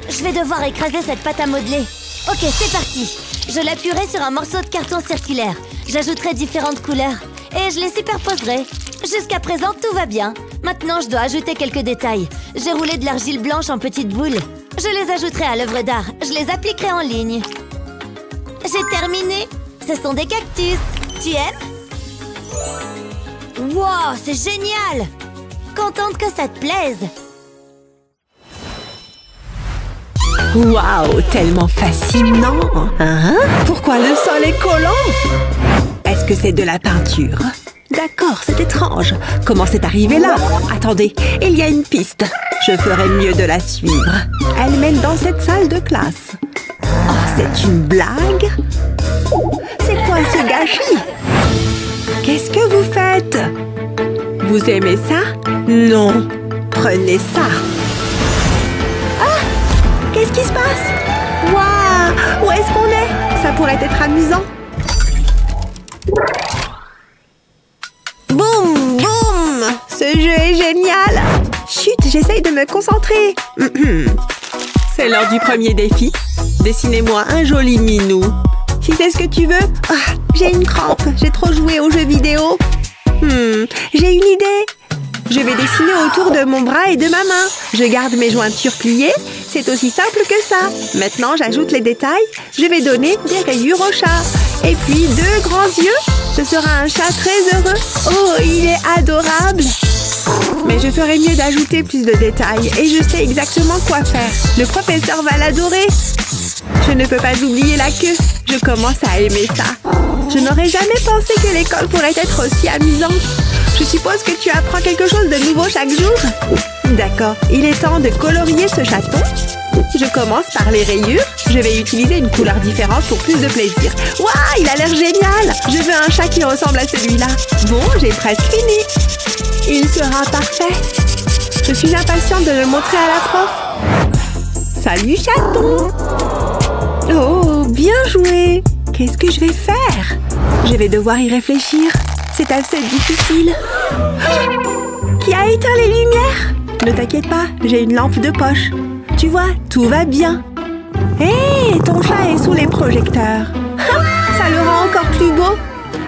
Je vais devoir écraser cette pâte à modeler. Ok, c'est parti. Je l'appuierai sur un morceau de carton circulaire. J'ajouterai différentes couleurs. Et je les superposerai. Jusqu'à présent, tout va bien. Maintenant, je dois ajouter quelques détails. J'ai roulé de l'argile blanche en petites boules. Je les ajouterai à l'œuvre d'art. Je les appliquerai en ligne. J'ai terminé. Ce sont des cactus. Tu aimes? Wow, c'est génial! Contente que ça te plaise. Waouh, tellement fascinant! Hein? Pourquoi le sol est collant? Est-ce que c'est de la peinture? D'accord, c'est étrange. Comment c'est arrivé là? Attendez, il y a une piste. Je ferais mieux de la suivre. Elle mène dans cette salle de classe. Oh, c'est une blague? C'est quoi ce gâchis? Qu'est-ce que vous faites? Vous aimez ça? Non. Prenez ça. Ah! Qu'est-ce qui se passe? Waouh! Où est-ce qu'on est? Ça pourrait être amusant. Boum! Boum! Ce jeu est génial! Chut, j'essaye de me concentrer. C'est l'heure du premier défi. Dessinez-moi un joli minou. Si c'est ce que tu veux. Ah, j'ai une crampe. J'ai trop joué aux jeux vidéo. J'ai une idée. Je vais dessiner autour de mon bras et de ma main. Je garde mes jointures pliées. C'est aussi simple que ça. Maintenant, j'ajoute les détails. Je vais donner des rayures au chat. Et puis, 2 grands yeux. Ce sera un chat très heureux. Oh, il est adorable. Mais je ferais mieux d'ajouter plus de détails. Et je sais exactement quoi faire. Le professeur va l'adorer. Je ne peux pas oublier la queue. Je commence à aimer ça. Je n'aurais jamais pensé que l'école pourrait être aussi amusante. Je suppose que tu apprends quelque chose de nouveau chaque jour. D'accord, il est temps de colorier ce chaton. Je commence par les rayures. Je vais utiliser une couleur différente pour plus de plaisir. Waouh, il a l'air génial! Je veux un chat qui ressemble à celui-là. Bon, j'ai presque fini. Il sera parfait. Je suis impatiente de le montrer à la prof. Salut chaton! Oh, bien joué! Qu'est-ce que je vais faire? Je vais devoir y réfléchir. C'est assez difficile. Qui a éteint les lumières? Ne t'inquiète pas, j'ai une lampe de poche. Tu vois, tout va bien. Hé, ton chat est sous les projecteurs. Ça le rend encore plus beau.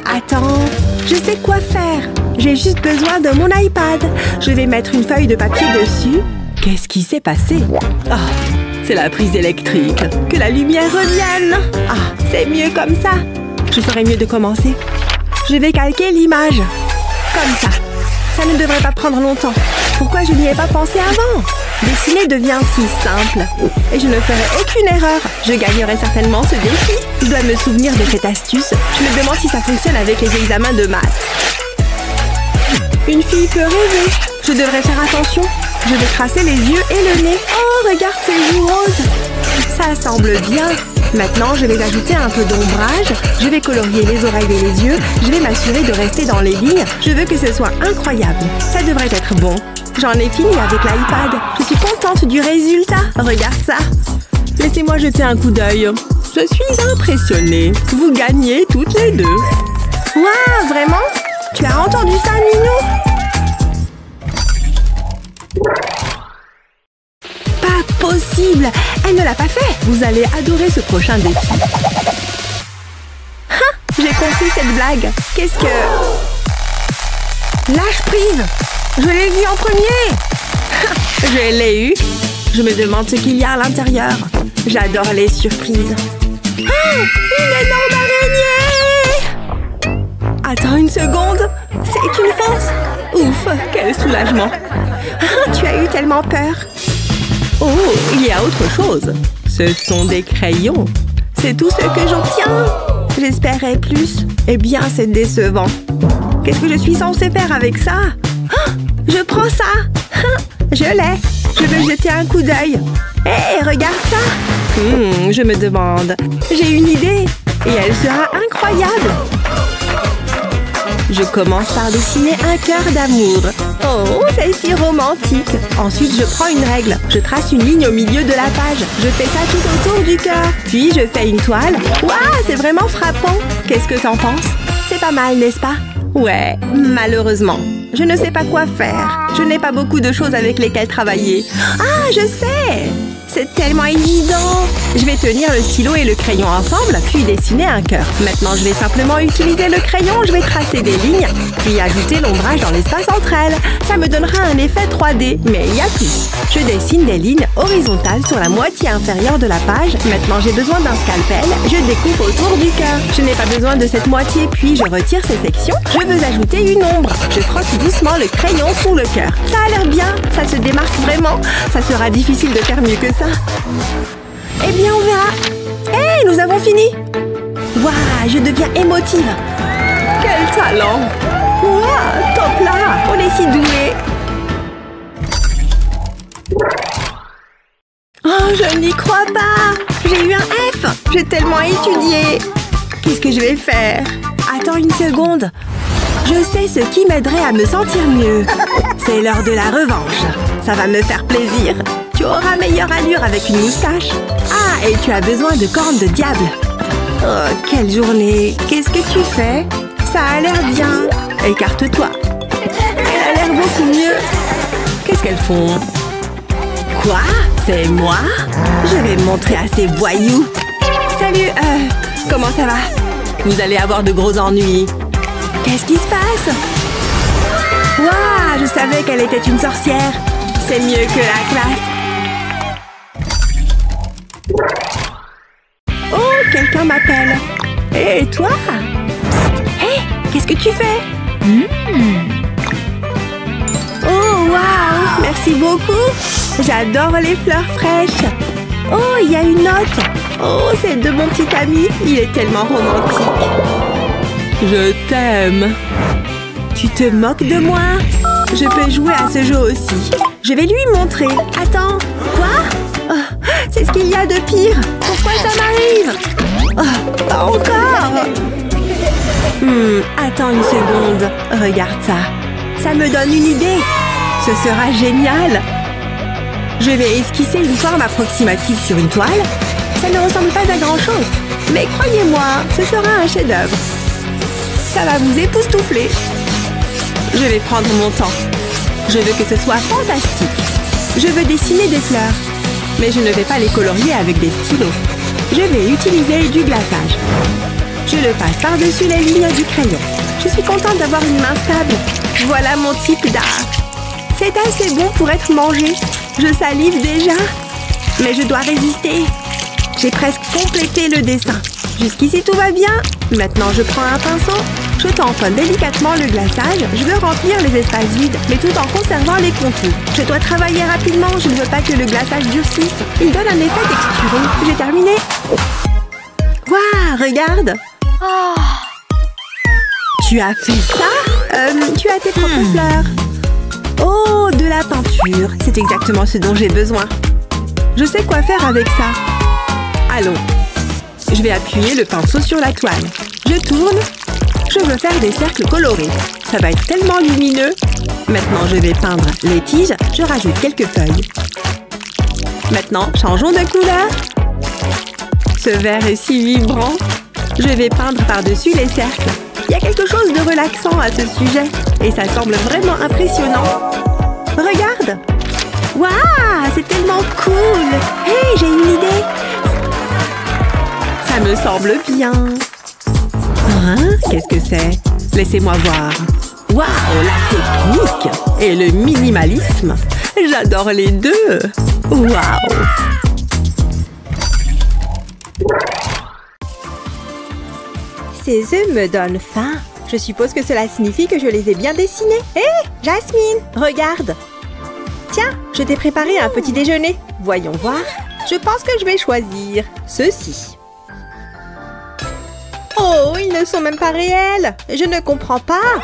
Attends, je sais quoi faire. J'ai juste besoin de mon iPad. Je vais mettre une feuille de papier dessus. Qu'est-ce qui s'est passé? Oh, c'est la prise électrique. Que la lumière revienne. Ah, c'est mieux comme ça. Je ferais mieux de commencer. Je vais calquer l'image. Comme ça. Ça ne devrait pas prendre longtemps. Pourquoi je n'y ai pas pensé avant? Dessiner devient si simple. Et je ne ferai aucune erreur. Je gagnerai certainement ce défi. Je dois me souvenir de cette astuce. Je me demande si ça fonctionne avec les examens de maths. Une fille peut rêver. Je devrais faire attention. Je vais tracer les yeux et le nez. Oh, regarde ces joues roses. Ça semble bien. Maintenant, je vais ajouter un peu d'ombrage. Je vais colorier les oreilles et les yeux. Je vais m'assurer de rester dans les lignes. Je veux que ce soit incroyable. Ça devrait être bon. J'en ai fini avec l'iPad. Je suis contente du résultat. Regarde ça. Laissez-moi jeter un coup d'œil. Je suis impressionnée. Vous gagnez toutes les deux. Waouh, vraiment? Tu as entendu ça, Minou? Pas possible! Elle ne l'a pas fait! Vous allez adorer ce prochain défi. Ah! J'ai compris cette blague. Qu'est-ce que... Lâche prise! Je l'ai vu en premier! Je l'ai eu! Je me demande ce qu'il y a à l'intérieur. J'adore les surprises. Ah! Une énorme araignée! Attends une seconde! C'est une fausse! Ouf! Quel soulagement! Ah, tu as eu tellement peur! Oh, il y a autre chose. Ce sont des crayons. C'est tout ce que j'obtiens. J'espérais plus. Eh bien, c'est décevant. Qu'est-ce que je suis censée faire avec ça? Oh, je prends ça. Je l'ai. Je veux jeter un coup d'œil. Hé, regarde ça. Je me demande. J'ai une idée. Et elle sera incroyable. Je commence par dessiner un cœur d'amour. Oh, c'est si romantique. Ensuite, je prends une règle. Je trace une ligne au milieu de la page. Je fais ça tout autour du cœur. Puis, je fais une toile. Waouh, c'est vraiment frappant. Qu'est-ce que t'en penses? C'est pas mal, n'est-ce pas? Ouais, malheureusement. Je ne sais pas quoi faire. Je n'ai pas beaucoup de choses avec lesquelles travailler. Ah, je sais! C'est tellement évident! Je vais tenir le stylo et le crayon ensemble, puis dessiner un cœur. Maintenant, je vais simplement utiliser le crayon. Je vais tracer des lignes, puis ajouter l'ombrage dans l'espace entre elles. Ça me donnera un effet 3D. Mais il y a plus. Je dessine des lignes horizontales sur la moitié inférieure de la page. Maintenant, j'ai besoin d'un scalpel. Je découpe autour du cœur. Je n'ai pas besoin de cette moitié, puis je retire ces sections. Je veux ajouter une ombre. Je frotte doucement le crayon sous le cœur. Ça a l'air bien. Ça se démarque vraiment. Ça sera difficile de faire mieux que ça. Eh bien, on verra. Hé, nous avons fini. Waouh, je deviens émotive. Quel talent. Waouh, top là. On est si doués. Oh, je n'y crois pas. J'ai eu un F. J'ai tellement étudié. Qu'est-ce que je vais faire? Attends une seconde. Je sais ce qui m'aiderait à me sentir mieux. C'est l'heure de la revanche. Ça va me faire plaisir. Tu auras meilleure allure avec une moustache. Ah, et tu as besoin de cornes de diable. Oh, quelle journée. Qu'est-ce que tu fais? Ça a l'air bien. Écarte-toi. Elle a l'air beaucoup mieux. Qu'est-ce qu'elles font? Quoi? C'est moi? Je vais me montrer à ces voyous. Salut, comment ça va? Vous allez avoir de gros ennuis. Qu'est-ce qui se passe? Waouh, je savais qu'elle était une sorcière. C'est mieux que la classe. Oh, quelqu'un m'appelle. Et toi? Hé, qu'est-ce que tu fais? Oh, waouh, merci beaucoup. J'adore les fleurs fraîches. Oh, il y a une note. Oh, c'est de mon petit ami. Il est tellement romantique. Je t'aime. Tu te moques de moi? Je peux jouer à ce jeu aussi. Je vais lui montrer. Attends. Quoi? Oh, c'est ce qu'il y a de pire. Pourquoi ça m'arrive? Oh, pas encore. Attends une seconde. Regarde ça. Ça me donne une idée. Ce sera génial. Je vais esquisser une forme approximative sur une toile. Ça ne ressemble pas à grand-chose. Mais croyez-moi, ce sera un chef-d'œuvre. Ça va vous époustoufler. Je vais prendre mon temps. Je veux que ce soit fantastique. Je veux dessiner des fleurs. Mais je ne vais pas les colorier avec des stylos. Je vais utiliser du glaçage. Je le passe par-dessus les lignes du crayon. Je suis contente d'avoir une main stable. Voilà mon type d'art. C'est assez bon pour être mangé. Je salive déjà. Mais je dois résister. J'ai presque complété le dessin. Jusqu'ici, tout va bien. Maintenant, je prends un pinceau. Je tamponne délicatement le glaçage. Je veux remplir les espaces vides, mais tout en conservant les contours. Je dois travailler rapidement. Je ne veux pas que le glaçage durcisse. Il donne un effet texturé. J'ai terminé. Waouh, regarde. Oh. Tu as fait ça? Tu as tes propres fleurs. Oh, de la peinture. C'est exactement ce dont j'ai besoin. Je sais quoi faire avec ça. Allons. Je vais appuyer le pinceau sur la toile. Je tourne. Je veux faire des cercles colorés. Ça va être tellement lumineux. Maintenant, je vais peindre les tiges. Je rajoute quelques feuilles. Maintenant, changeons de couleur. Ce vert est si vibrant. Je vais peindre par-dessus les cercles. Il y a quelque chose de relaxant à ce sujet. Et ça semble vraiment impressionnant. Regarde! Waouh! C'est tellement cool! Hé, j'ai une idée! Ça me semble bien. Hein? Qu'est-ce que c'est? Laissez-moi voir. Waouh! La technique! Et le minimalisme! J'adore les deux! Waouh! Ces œufs me donnent faim. Je suppose que cela signifie que je les ai bien dessinés. Hé, Jasmine, regarde. Tiens, je t'ai préparé un petit déjeuner. Voyons voir. Je pense que je vais choisir ceci. Oh, ils ne sont même pas réels. Je ne comprends pas.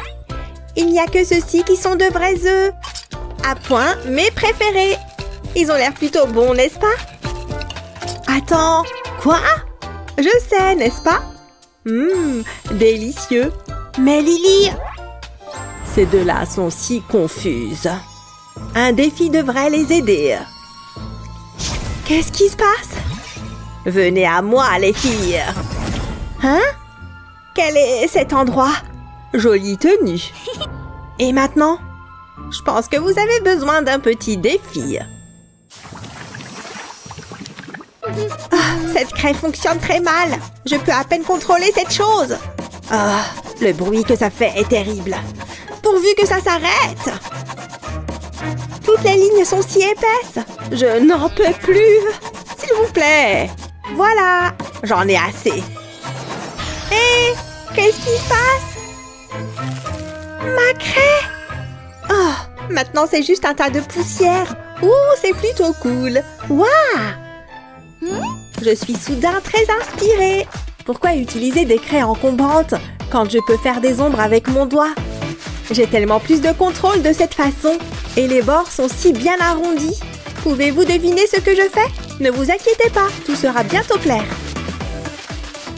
Il n'y a que ceux-ci qui sont de vrais œufs. À point, mes préférés. Ils ont l'air plutôt bons, n'est-ce pas? Attends, quoi? Je sais, n'est-ce pas? Délicieux. Mais Lily, ces deux-là sont si confuses. Un défi devrait les aider. Qu'est-ce qui se passe? Venez à moi, les filles. Hein? Quel est cet endroit? Jolie tenue. Et maintenant? Je pense que vous avez besoin d'un petit défi. Cette craie fonctionne très mal. Je peux à peine contrôler cette chose. Le bruit que ça fait est terrible. Pourvu que ça s'arrête. Toutes les lignes sont si épaisses. Je n'en peux plus. S'il vous plaît. Voilà. J'en ai assez. Hé, qu'est-ce qui se passe? Ma craie. Oh, maintenant c'est juste un tas de poussière. Ouh, c'est plutôt cool. Waouh! Je suis soudain très inspirée. Pourquoi utiliser des craies encombrantes quand je peux faire des ombres avec mon doigt? J'ai tellement plus de contrôle de cette façon. Et les bords sont si bien arrondis. Pouvez-vous deviner ce que je fais? Ne vous inquiétez pas, tout sera bientôt clair.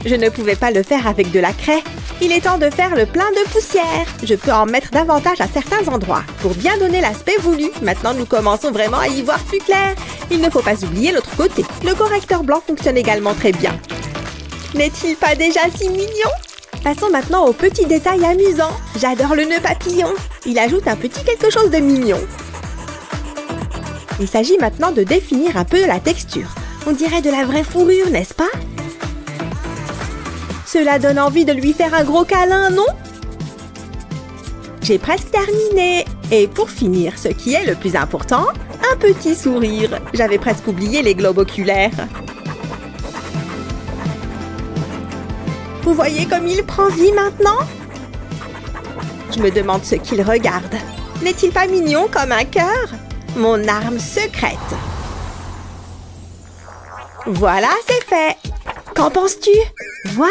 Je ne pouvais pas le faire avec de la craie. Il est temps de faire le plein de poussière. Je peux en mettre davantage à certains endroits pour bien donner l'aspect voulu. Maintenant, nous commençons vraiment à y voir plus clair. Il ne faut pas oublier l'autre côté. Le correcteur blanc fonctionne également très bien. N'est-il pas déjà si mignon? Passons maintenant aux petits détails amusants. J'adore le nœud papillon. Il ajoute un petit quelque chose de mignon. Il s'agit maintenant de définir un peu la texture. On dirait de la vraie fourrure, n'est-ce pas? Cela donne envie de lui faire un gros câlin, non? J'ai presque terminé. Et pour finir, ce qui est le plus important, un petit sourire. J'avais presque oublié les globes oculaires. Vous voyez comme il prend vie maintenant? Je me demande ce qu'il regarde. N'est-il pas mignon comme un cœur? Mon arme secrète. Voilà, c'est fait. Qu'en penses-tu? Waouh!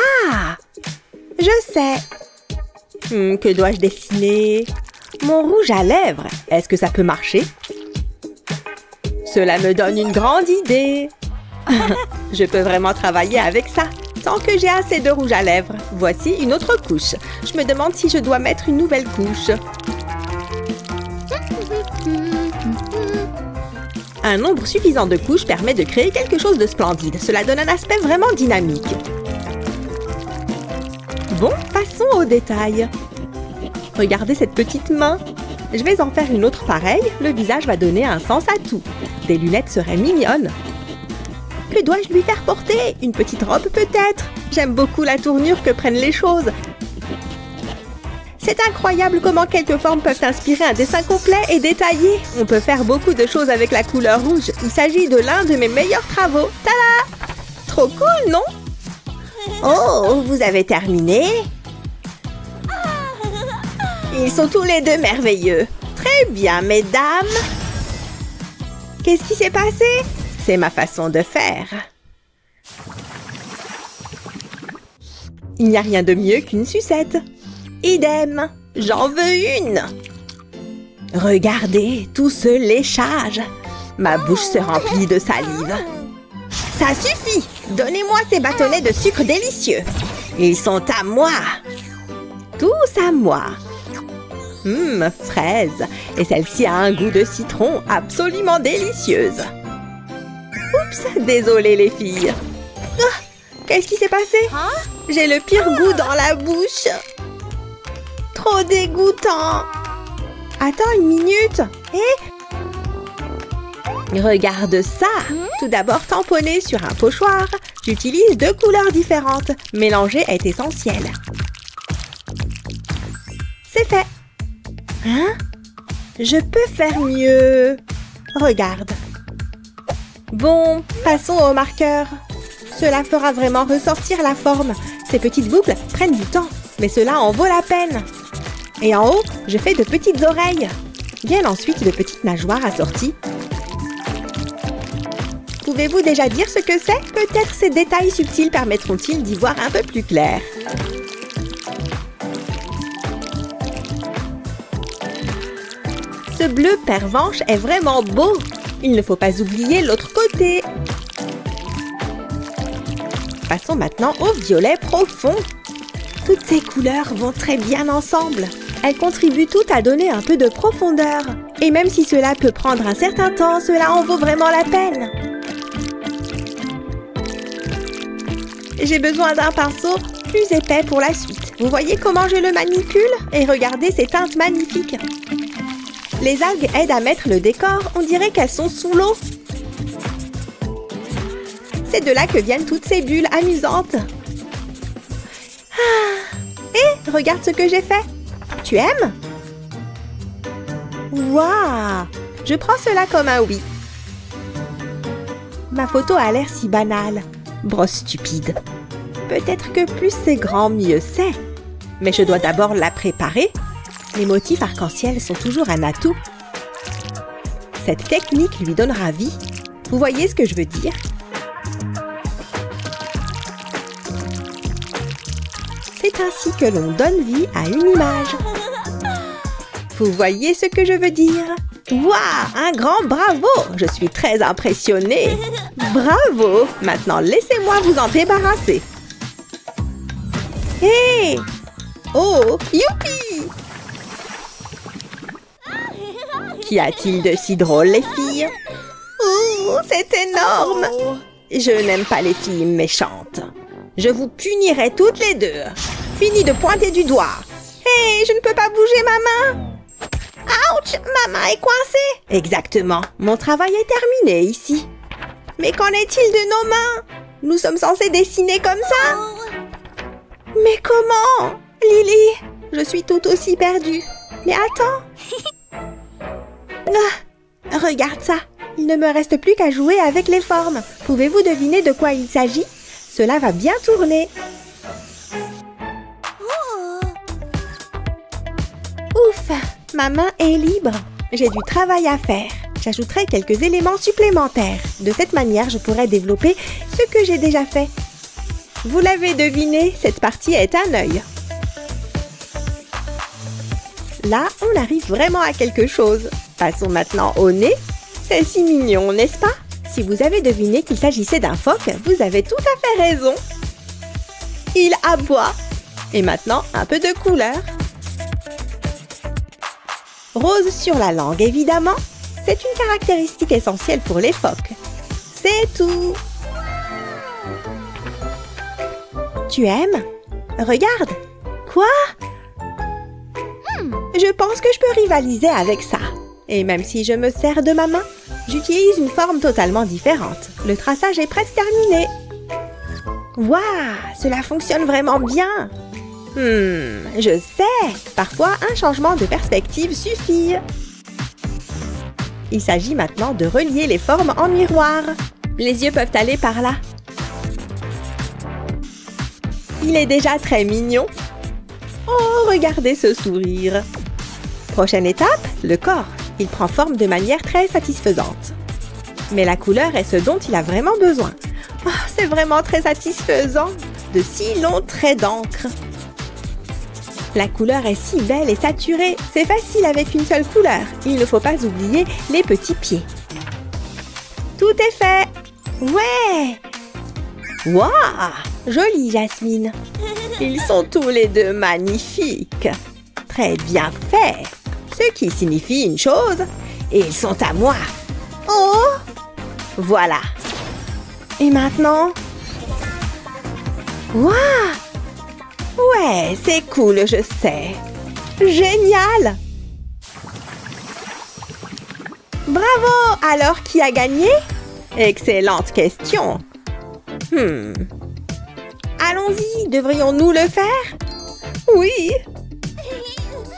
Je sais. Que dois-je dessiner? Mon rouge à lèvres. Est-ce que ça peut marcher? Cela me donne une grande idée. Je peux vraiment travailler avec ça. Tant que j'ai assez de rouge à lèvres. Voici une autre couche. Je me demande si je dois mettre une nouvelle couche. Un nombre suffisant de couches permet de créer quelque chose de splendide. Cela donne un aspect vraiment dynamique. Bon, passons aux détails. Regardez cette petite main. Je vais en faire une autre pareille. Le visage va donner un sens à tout. Des lunettes seraient mignonnes. Que dois-je lui faire porter? Une petite robe peut-être? J'aime beaucoup la tournure que prennent les choses. C'est incroyable comment quelques formes peuvent inspirer un dessin complet et détaillé. On peut faire beaucoup de choses avec la couleur rouge. Il s'agit de l'un de mes meilleurs travaux. Tada! Trop cool, non? Oh, vous avez terminé? Ils sont tous les deux merveilleux. Très bien, mesdames. Qu'est-ce qui s'est passé? C'est ma façon de faire. Il n'y a rien de mieux qu'une sucette. Idem, j'en veux une. Regardez tout ce léchage. Ma bouche se remplit de salive. Ça suffit. Donnez-moi ces bâtonnets de sucre délicieux. Ils sont à moi. Tous à moi. Fraise. Et celle-ci a un goût de citron absolument délicieuse. Oups, désolée les filles. Qu'est-ce qui s'est passé? J'ai le pire goût dans la bouche. Trop dégoûtant. Attends une minute. Regarde ça. Tout d'abord tamponné sur un pochoir. J'utilise 2 couleurs différentes. Mélanger est essentiel. C'est fait. Hein? Je peux faire mieux. Regarde. Bon, passons au marqueur. Cela fera vraiment ressortir la forme. Ces petites boucles prennent du temps, mais cela en vaut la peine. Et en haut, je fais de petites oreilles. Viennent ensuite de petites nageoires assorties. Pouvez-vous déjà dire ce que c'est? Peut-être ces détails subtils permettront-ils d'y voir un peu plus clair. Ce bleu pervenche est vraiment beau. Il ne faut pas oublier l'autre côté. Passons maintenant au violet profond. Toutes ces couleurs vont très bien ensemble. Elles contribuent toutes à donner un peu de profondeur. Et même si cela peut prendre un certain temps, cela en vaut vraiment la peine. J'ai besoin d'un pinceau plus épais pour la suite. Vous voyez comment je le manipule? Et regardez ces teintes magnifiques. Les algues aident à mettre le décor. On dirait qu'elles sont sous l'eau. C'est de là que viennent toutes ces bulles amusantes. Et regarde ce que j'ai fait. Tu aimes? Waouh! Je prends cela comme un oui. Ma photo a l'air si banale. Brosse stupide. Peut-être que plus c'est grand, mieux c'est. Mais je dois d'abord la préparer. Les motifs arc-en-ciel sont toujours un atout. Cette technique lui donnera vie. Vous voyez ce que je veux dire? C'est ainsi que l'on donne vie à une image. Vous voyez ce que je veux dire? Waouh! Un grand bravo! Je suis très impressionnée. Bravo! Maintenant, laissez-moi vous en débarrasser. Hé! Oh! Youpi! Qu'y a-t-il de si drôle, les filles? Oh! C'est énorme! Je n'aime pas les filles méchantes. Je vous punirai toutes les deux. Fini de pointer du doigt. Hé! Je ne peux pas bouger ma main. Ouch! Ma main est coincée! Exactement. Mon travail est terminé ici. Mais qu'en est-il de nos mains? Nous sommes censés dessiner comme ça? Mais comment? Lily, je suis tout aussi perdue. Mais attends. Ah, regarde ça. Il ne me reste plus qu'à jouer avec les formes. Pouvez-vous deviner de quoi il s'agit? Cela va bien tourner. Ouf! Ma main est libre. J'ai du travail à faire. J'ajouterai quelques éléments supplémentaires. De cette manière, je pourrai développer ce que j'ai déjà fait. Vous l'avez deviné, cette partie est un œil. Là, on arrive vraiment à quelque chose. Passons maintenant au nez. C'est si mignon, n'est-ce pas? Si vous avez deviné qu'il s'agissait d'un phoque, vous avez tout à fait raison. Il aboie. Et maintenant, un peu de couleur. Rose sur la langue, évidemment. C'est une caractéristique essentielle pour les phoques. C'est tout. Tu aimes? Regarde. Quoi? Je pense que je peux rivaliser avec ça. Et même si je me sers de ma main, j'utilise une forme totalement différente. Le traçage est presque terminé. Waouh, cela fonctionne vraiment bien. Je sais. Parfois, un changement de perspective suffit. Il s'agit maintenant de relier les formes en miroir. Les yeux peuvent aller par là. Il est déjà très mignon. Oh, regardez ce sourire. Prochaine étape, le corps. Il prend forme de manière très satisfaisante. Mais la couleur est ce dont il a vraiment besoin. Oh, c'est vraiment très satisfaisant. De si longs traits d'encre. La couleur est si belle et saturée. C'est facile avec une seule couleur. Il ne faut pas oublier les petits pieds. Tout est fait. Ouais! Waouh! Jolie, Jasmine. Ils sont tous les deux magnifiques. Très bien fait. Ce qui signifie une chose. Et ils sont à moi. Oh! Voilà. Et maintenant? Waouh! Ouais, c'est cool, je sais. Génial! Bravo! Alors, qui a gagné? Excellente question. Allons-y, devrions-nous le faire? Oui.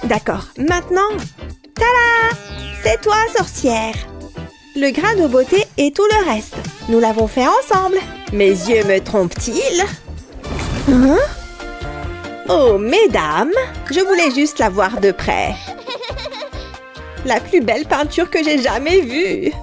D'accord, maintenant, tada! C'est toi, sorcière. Le grain de beauté et tout le reste. Nous l'avons fait ensemble. Mes yeux me trompent-ils? Hein? Oh, mesdames, je voulais juste la voir de près. La plus belle peinture que j'ai jamais vue.